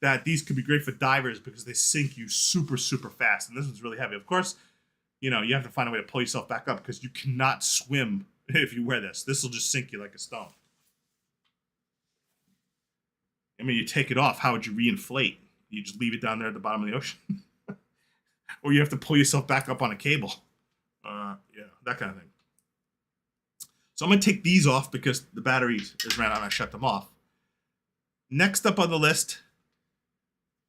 That these could be great for divers because they sink you super, super fast. And this one's really heavy. Of course, you have to find a way to pull yourself back up because you cannot swim if you wear this. This will just sink you like a stone. I mean, you take it off, how would you reinflate? You just leave it down there at the bottom of the ocean? Or you have to pull yourself back up on a cable. That kind of thing. So I'm going to take these off because the battery is ran out and I shut them off. Next up on the list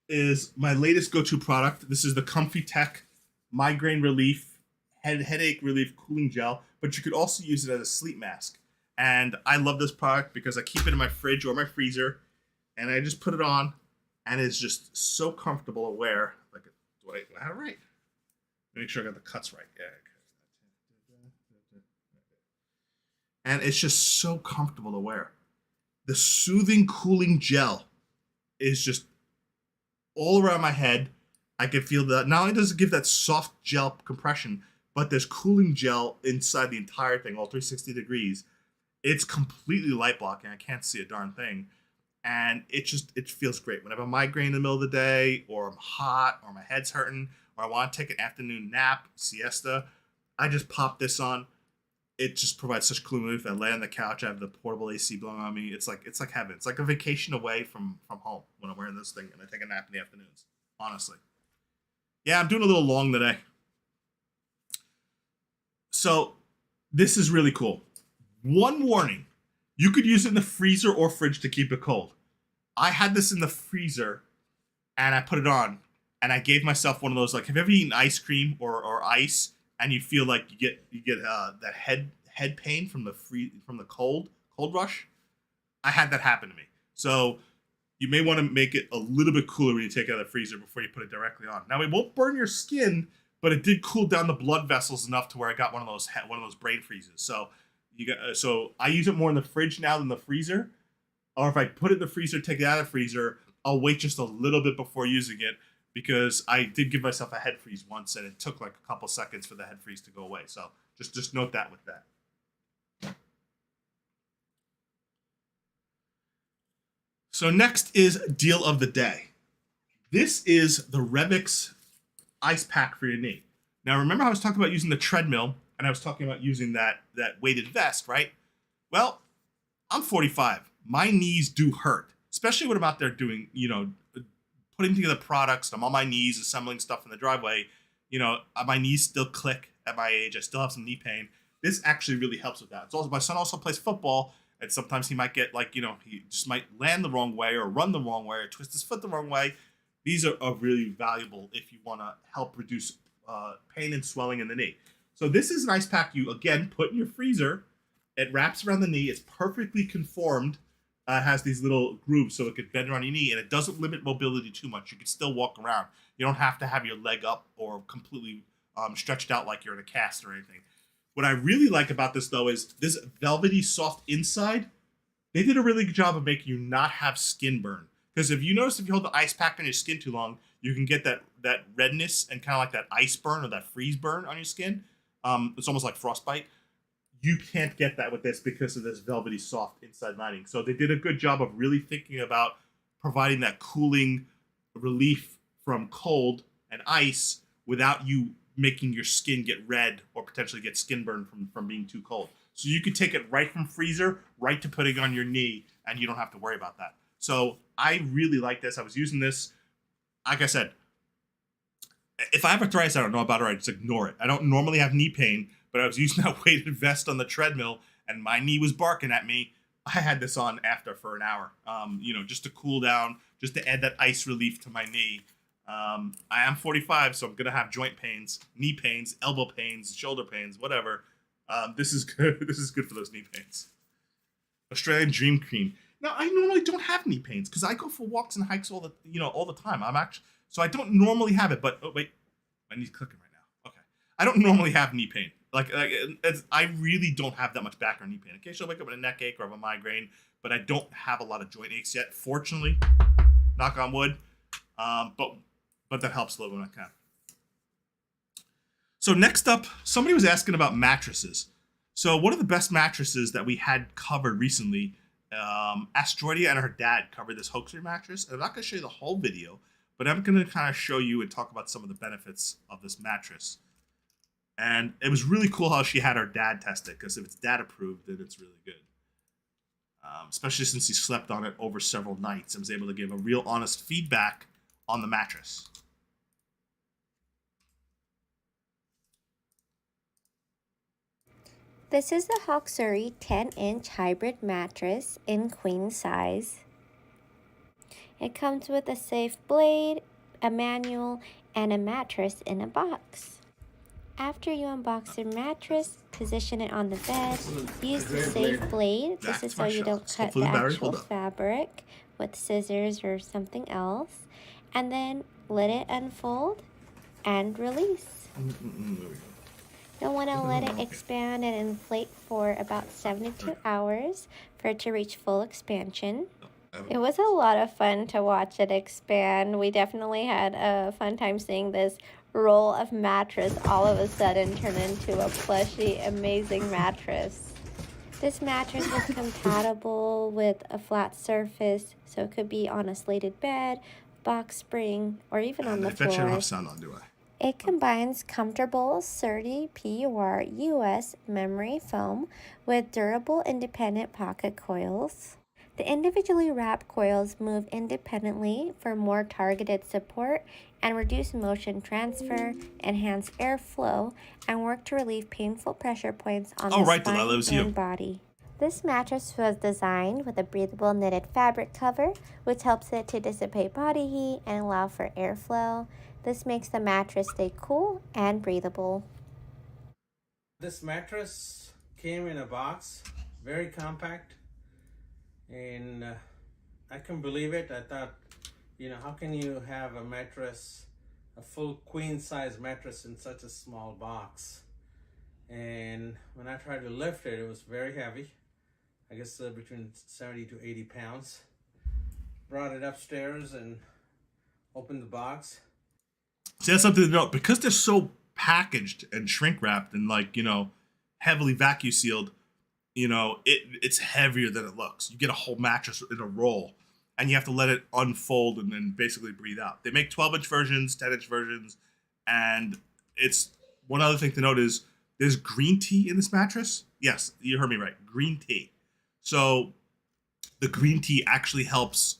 is my latest go-to product. This is the Comfy Tech Migraine Relief, Headache Relief Cooling Gel, but you could also use it as a sleep mask. And I love this product because I keep it in my fridge or my freezer, and I just put it on, and it's just so comfortable to wear. Do I have it right? Make sure I got the cuts right. Yeah. And it's just so comfortable to wear. The soothing cooling gel is just all around my head. I can feel that. Not only does it give that soft gel compression, but there's cooling gel inside the entire thing, all 360 degrees. It's completely light blocking. I can't see a darn thing. And it feels great. When I have a migraine in the middle of the day, or I'm hot, or my head's hurting, or I want to take an afternoon nap, siesta, I just pop this on. It just provides such cooling relief. I lay on the couch. I have the portable AC blowing on me. It's like heaven. It's like a vacation away from home when I'm wearing this thing and I take a nap in the afternoons. Honestly. Yeah, I'm doing a little long today. So this is really cool. One warning. You could use it in the freezer or fridge to keep it cold. I had this in the freezer and I put it on and I gave myself one of those, like, have you ever eaten ice cream or ice, and you feel like you get that head pain from the cold rush? I had that happen to me. So you may want to make it a little bit cooler when you take it out of the freezer before you put it directly on. Now, it won't burn your skin, but it did cool down the blood vessels enough to where I got one of those brain freezes. So so I use it more in the fridge now than the freezer. Or if I put it in the freezer, take it out of the freezer, I'll wait just a little bit before using it, because I did give myself a head freeze once, and it took like a couple seconds for the head freeze to go away. So just note that with that. So next is deal of the day. This is the Revix ice pack for your knee. Now, remember I was talking about using the treadmill, and I was talking about using that weighted vest, right? Well, I'm 45. My knees do hurt, especially when I'm out there doing, putting together products. I'm on my knees assembling stuff in the driveway. My knees still click at my age. I still have some knee pain. This actually really helps with that. It's also, my son also plays football, and sometimes he might get he just might land the wrong way or run the wrong way or twist his foot the wrong way. These are really valuable if you want to help reduce pain and swelling in the knee. So this is an ice pack you, again, put in your freezer. It wraps around the knee. It's perfectly conformed. Has these little grooves so it could bend around your knee, and it doesn't limit mobility too much. You can still walk around. You don't have to have your leg up or completely stretched out like you're in a cast or anything. What I really like about this, though, is this velvety soft inside. They did a really good job of making you not have skin burn. Because if you notice, if you hold the ice pack on your skin too long, you can get that redness and kind of like that ice burn or that freeze burn on your skin. It's almost like frostbite. You can't get that with this because of this velvety soft inside lining. So they did a good job of really thinking about providing that cooling relief from cold and ice without you making your skin get red or potentially get skin burn from being too cold. So you could take it right from freezer right to putting on your knee, and you don't have to worry about that. So I really like this. I was using this. Like I said, if I have arthritis, I don't know about it. I just ignore it. I don't normally have knee pain, but I was using that weighted vest on the treadmill, and my knee was barking at me. I had this on after for an hour, just to cool down, just to add that ice relief to my knee. I am 45, so I'm going to have joint pains, knee pains, elbow pains, shoulder pains, whatever. This is good. This is good for those knee pains. Australian Dream Cream. Now, I normally don't have knee pains because I go for walks and hikes all the time. So I don't normally have it, but, oh, wait, my knee's clicking right now. Okay. I don't normally have knee pain. I really don't have that much back or knee pain. Occasionally I wake up with a neck ache or have a migraine, but I don't have a lot of joint aches yet, fortunately. Knock on wood. But that helps a little when I can. So next up, somebody was asking about mattresses. So one of the best mattresses that we had covered recently, Astroidia and her dad covered this Hoaxer mattress. And I'm not going to show you the whole video, but I'm going to kind of show you and talk about some of the benefits of this mattress. And it was really cool how she had her dad test it, because if it's dad approved, then it's really good. Especially since he slept on it over several nights and was able to give a real honest feedback on the mattress. This is the Hoxuri 10-inch hybrid mattress in queen size. It comes with a safe blade, a manual, and a mattress in a box. After you unbox your mattress, position it on the bed, use the safe blade. This is so you don't cut the actual fabric with scissors or something else. And then let it unfold and release. You'll want to let it expand and inflate for about 72 hours for it to reach full expansion. It was a lot of fun to watch it expand. We definitely had a fun time seeing this roll of mattress all of a sudden turn into a plushy, amazing mattress. This mattress is compatible with a flat surface, so it could be on a slated bed, box spring, or even on the floor. I bet you don't have sound on, do I? It combines comfortable, sturdy PUR US memory foam with durable independent pocket coils. The individually wrapped coils move independently for more targeted support and reduce motion transfer, enhance airflow, and work to relieve painful pressure points on the spine and body. This mattress was designed with a breathable knitted fabric cover, which helps it to dissipate body heat and allow for airflow. This makes the mattress stay cool and breathable. This mattress came in a box, very compact, and I couldn't believe it. I thought, how can you have a mattress, a full queen size mattress in such a small box? And when I tried to lift it, it was very heavy. I guess between 70 to 80 pounds. Brought it upstairs and opened the box. See, that's something to note. Because they're so packaged and shrink wrapped and heavily vacuum sealed, it's heavier than it looks. You get a whole mattress in a roll and you have to let it unfold and then basically breathe out. They make 12-inch versions, 10-inch versions, and it's one other thing to note is there's green tea in this mattress. Yes, you heard me right. Green tea. So the green tea actually helps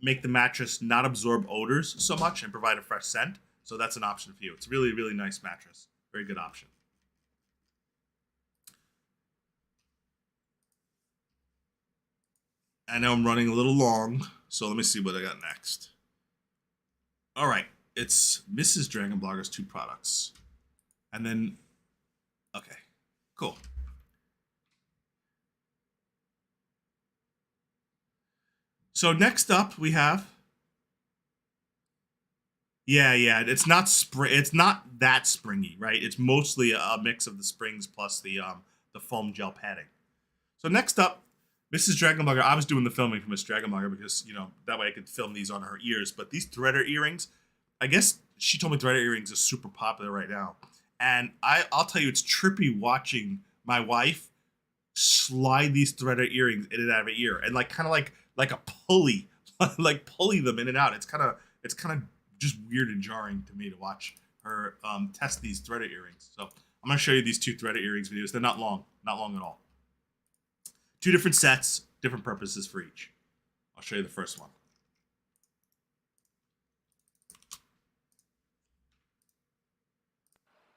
make the mattress not absorb odors so much and provide a fresh scent. So that's an option for you. It's a really, really nice mattress. Very good option. I know I'm running a little long, so let me see what I got next. All right, it's Mrs. Dragon Blogger's 2 products. And then, okay, cool. So next up we have, it's not it's not that springy, right? It's mostly a mix of the springs plus the foam gel padding. So next up, Mrs. Dragonblogger. I was doing the filming for Miss Dragonblogger because that way I could film these on her ears. But these threader earrings, I guess she told me threader earrings are super popular right now, and I'll tell you, it's trippy watching my wife slide these threader earrings in and out of her ear, and kind of like a pulley, like pulley them in and out. It's kind of just weird and jarring to me to watch her test these threader earrings. So I'm gonna show you these 2 threader earrings videos. They're not long at all. 2 different sets, different purposes for each. I'll show you the first one.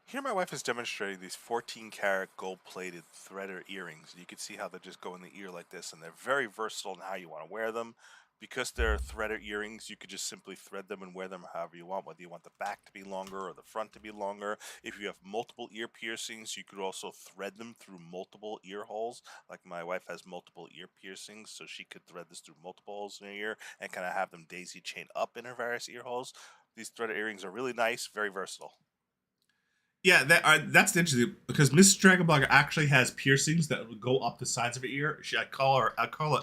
Here my wife is demonstrating these 14-karat gold-plated threader earrings. You can see how they just go in the ear like this, and they're very versatile in how you want to wear them. Because they're threader earrings, you could just simply thread them and wear them however you want, whether you want the back to be longer or the front to be longer. If you have multiple ear piercings, you could also thread them through multiple ear holes. Like my wife has multiple ear piercings, so she could thread this through multiple holes in her ear and kind of have them daisy chain up in her various ear holes. These threader earrings are really nice, very versatile. Yeah, that's interesting because Miss Dragonblogger actually has piercings that would go up the sides of her ear. I call her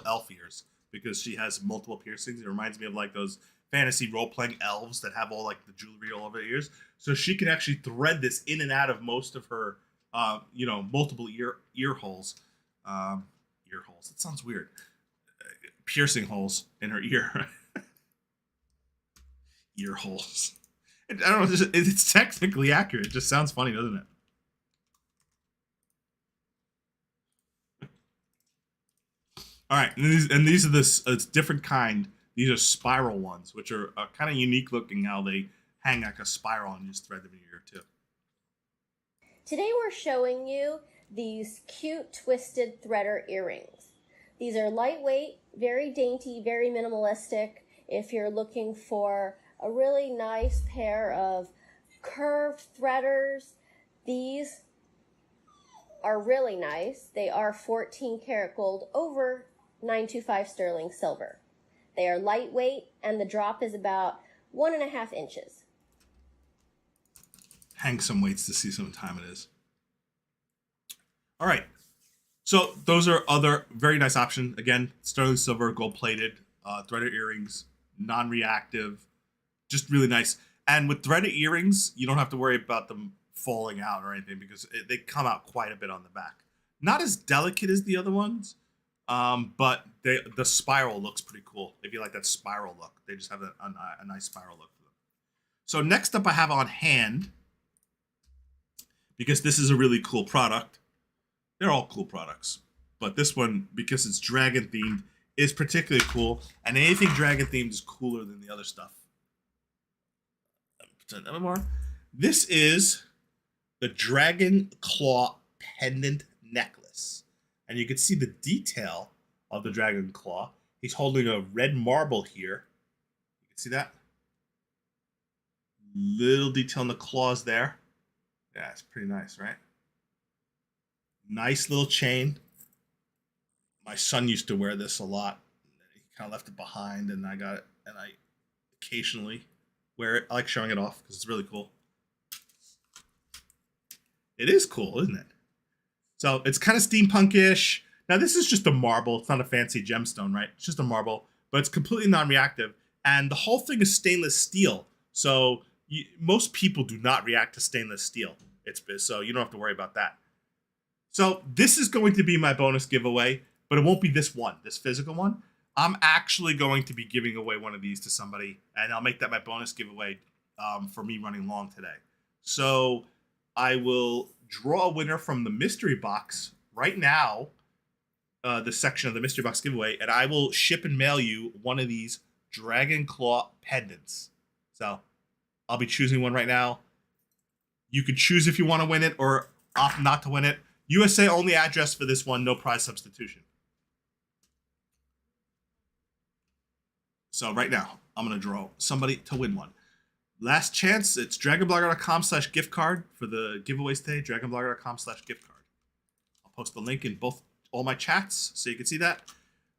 elf ears because she has multiple piercings. It reminds me of those fantasy role-playing elves that have all the jewelry all over their ears. So she can actually thread this in and out of most of her, multiple ear holes. Ear holes. It sounds weird. Piercing holes in her ear. Ear holes. I don't know. It's technically accurate. It just sounds funny, doesn't it? All right, and these are it's different kind. These are spiral ones, which are kind of unique looking. How they hang like a spiral and just thread them in your ear too. Today we're showing you these cute twisted threader earrings. These are lightweight, very dainty, very minimalistic. If you're looking for a really nice pair of curved threaders, these are really nice. They are 14 karat gold over 925 sterling silver. They are lightweight and the drop is about 1.5 inches. Hang some weights to see some time it is. All right. So those are other very nice options. Again, sterling silver, gold plated, threaded earrings, non-reactive, just really nice. And with threaded earrings, you don't have to worry about them falling out or anything because they come out quite a bit on the back. Not as delicate as the other ones, but the spiral looks pretty cool. If you like that spiral look, they just have a nice spiral look to them. So next up I have on hand, because this is a really cool product. They're all cool products, but this one, because it's dragon themed, is particularly cool. And anything dragon themed is cooler than the other stuff. Pretend that more. This is the Dragon Claw pendant necklace, and you can see the detail of the Dragon Claw. He's holding a red marble here. You can see that. Little detail in the claws there. Yeah, it's pretty nice, right? Nice little chain. My son used to wear this a lot. He kind of left it behind, and I got it, and I occasionally wear it. I like showing it off because it's really cool. It is cool, isn't it? So it's kind of steampunkish. Now this is just a marble. It's not a fancy gemstone, right? It's just a marble, but it's completely non-reactive. And the whole thing is stainless steel. So most people do not react to stainless steel. So you don't have to worry about that. So this is going to be my bonus giveaway, but it won't be this one, this physical one. I'm actually going to be giving away one of these to somebody, and I'll make that my bonus giveaway for me running long today. So I will draw a winner from the mystery box right now, the section of the mystery box giveaway, and I will ship and mail you one of these Dragon Claw pendants. So I'll be choosing one right now. You could choose if you want to win it or opt not to win it. USA only address for this one, no prize substitution. So right now, I'm going to draw somebody to win one. Last chance, it's dragonblogger.com/gift card for the giveaways today, dragonblogger.com/gift card. I'll post the link in all my chats so you can see that.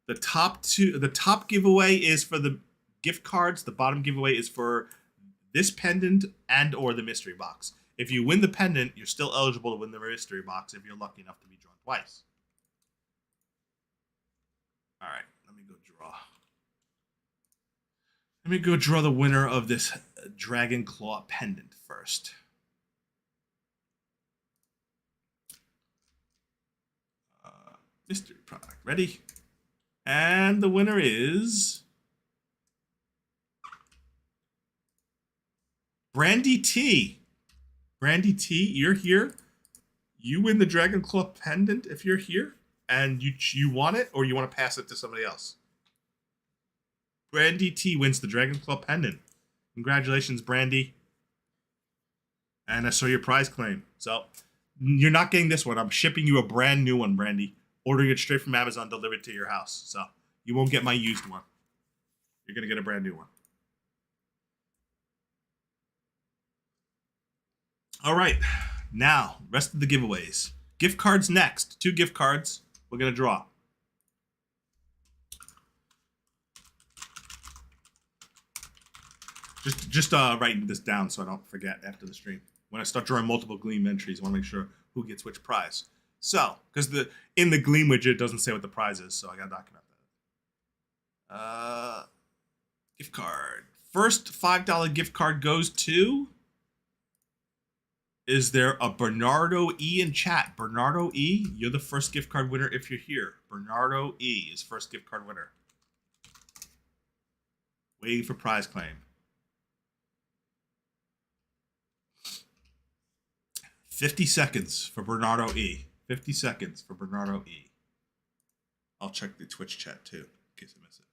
The top giveaway is for the gift cards. The bottom giveaway is for this pendant and or the mystery box. If you win the pendant, you're still eligible to win the mystery box if you're lucky enough to be drawn twice. All right, let me go draw. Let me go draw the winner of this Dragon Claw pendant first. Mystery product. Ready? And the winner is Brandy T. Brandy T, you're here. You win the Dragon Claw pendant if you're here, and you want it, or you want to pass it to somebody else. Brandy T wins the Dragon Claw pendant. Congratulations, Brandy. And I saw your prize claim. So you're not getting this one. I'm shipping you a brand new one, Brandy. Ordering it straight from Amazon, delivered to your house. So you won't get my used one. You're going to get a brand new one. All right. Now, rest of the giveaways. Gift cards next. 2 gift cards we're going to draw. Just writing this down so I don't forget after the stream. When I start drawing multiple Gleam entries, I want to make sure who gets which prize. So, because in the Gleam widget, it doesn't say what the prize is, so I gotta document that. Gift card. First $5 gift card goes to. Is there a Bernardo E in chat? Bernardo E, you're the first gift card winner if you're here. Bernardo E is first gift card winner. Waiting for prize claim. 50 seconds for Bernardo E. 50 seconds for Bernardo E. I'll check the Twitch chat too, in case I miss it.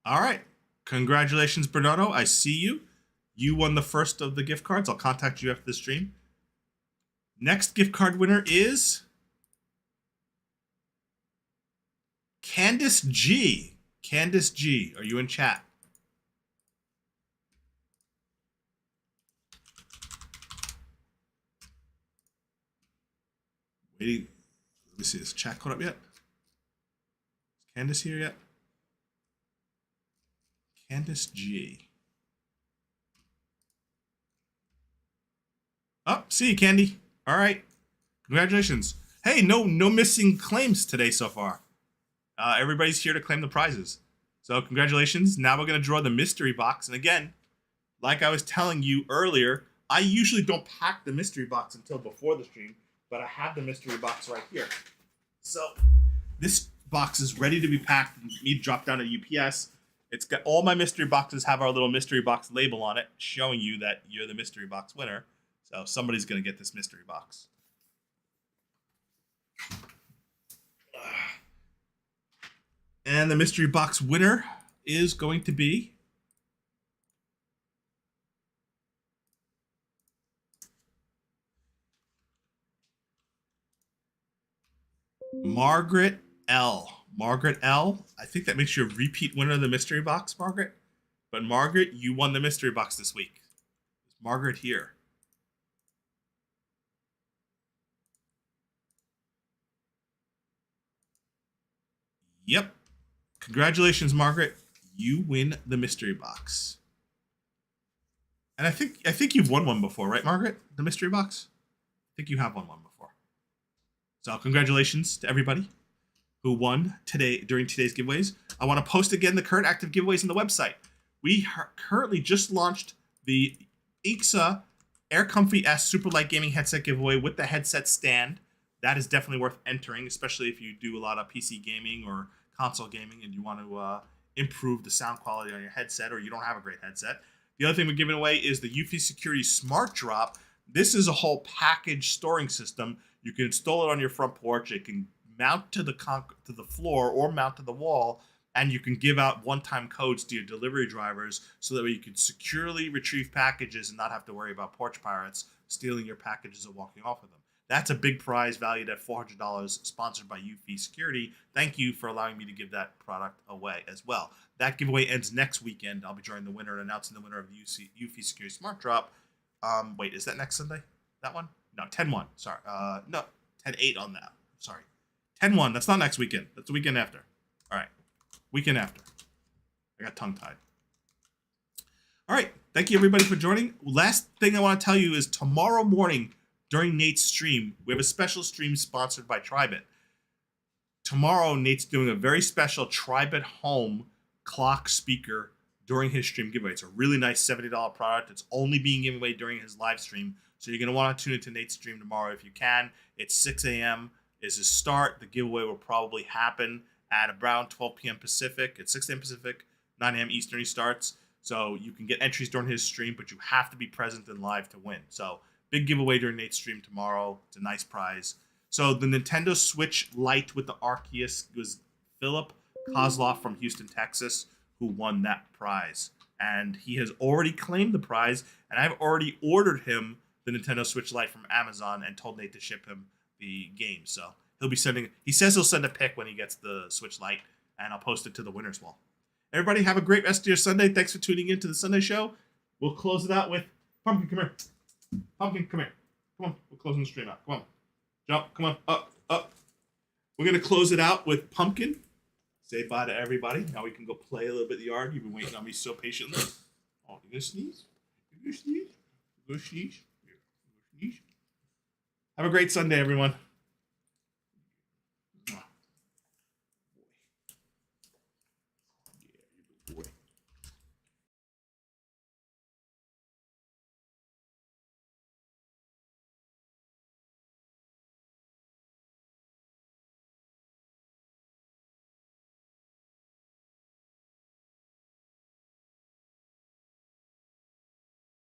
All right. Congratulations, Bernardo. I see you. You won the first of the gift cards. I'll contact you after the stream. Next gift card winner is Candace G. Candace G, are you in chat? Waiting. Let me see. Is chat caught up yet? Is Candace here yet? Candace G. Oh, see you, Candy. All right. Congratulations. Hey, no missing claims today so far. Everybody's here to claim the prizes. So congratulations. Now we're going to draw the mystery box. And again, like I was telling you earlier, I usually don't pack the mystery box until before the stream, but I have the mystery box right here. So this box is ready to be packed. You need to drop down to UPS. It's got all my mystery boxes have our little mystery box label on it, showing you that you're the mystery box winner. So somebody's going to get this mystery box. And the mystery box winner is going to be Margaret L. Margaret L. I think that makes you a repeat winner of the mystery box, Margaret. But Margaret, you won the mystery box this week. Is Margaret here? Yep. Congratulations, Margaret. You win the mystery box. And I think you've won one before, right, Margaret? The mystery box? I think you have won one before. So congratulations to everybody who won today during today's giveaways. I want to post again the current active giveaways on the website. We currently just launched the IXA Air Comfy S Super Light Gaming Headset giveaway with the headset stand. That is definitely worth entering, especially if you do a lot of PC gaming or console gaming and you want to improve the sound quality on your headset, or you don't have a great headset. The other thing we're giving away is the Eufy Security Smart Drop. This is a whole package storing system. You can install it on your front porch. It can mount to the floor or mount to the wall, and you can give out one-time codes to your delivery drivers so that way you can securely retrieve packages and not have to worry about porch pirates stealing your packages and walking off with them. That's a big prize valued at $400, sponsored by Eufy Security. Thank you for allowing me to give that product away as well. That giveaway ends next weekend. I'll be drawing the winner and announcing the winner of the Eufy Security Smart Drop. Wait, is that next Sunday? That one? No, 10-1. Sorry. No, 10-8 on that. Sorry. 10-1. That's not next weekend. That's the weekend after. All right. Weekend after. I got tongue-tied. All right. Thank you, everybody, for joining. Last thing I want to tell you is tomorrow morning during Nate's stream, we have a special stream sponsored by Tribit. Tomorrow, Nate's doing a very special Tribit Home clock speaker during his stream giveaway. It's a really nice $70 product. It's only being given away during his live stream. So you're going to want to tune into Nate's stream tomorrow if you can. It's 6 a.m. is his start. The giveaway will probably happen at around 12 p.m. Pacific. It's 6 a.m. Pacific, 9 a.m. Eastern he starts. So you can get entries during his stream, but you have to be present and live to win. So big giveaway during Nate's stream tomorrow. It's a nice prize. So the Nintendo Switch Lite with the Arceus was Philip Kozloff from Houston, Texas, who won that prize. And he has already claimed the prize, and I've already ordered him the Nintendo Switch Lite from Amazon and told Nate to ship him the game. So he'll be sending, he says he'll send a pic when he gets the Switch Lite, and I'll post it to the winner's wall. Everybody have a great rest of your Sunday. Thanks for tuning in to the Sunday show. We'll close it out with Pumpkin, come here. Pumpkin, come here. Come on, we're closing the stream out. Come on. Jump, come on, up, up. We're going to close it out with Pumpkin. Say bye to everybody. Now we can go play a little bit in the yard. You've been waiting on me so patiently. Oh, you gonna sneeze? You gonna sneeze? You gonna sneeze? Here, you gonna sneeze? Have a great Sunday, everyone.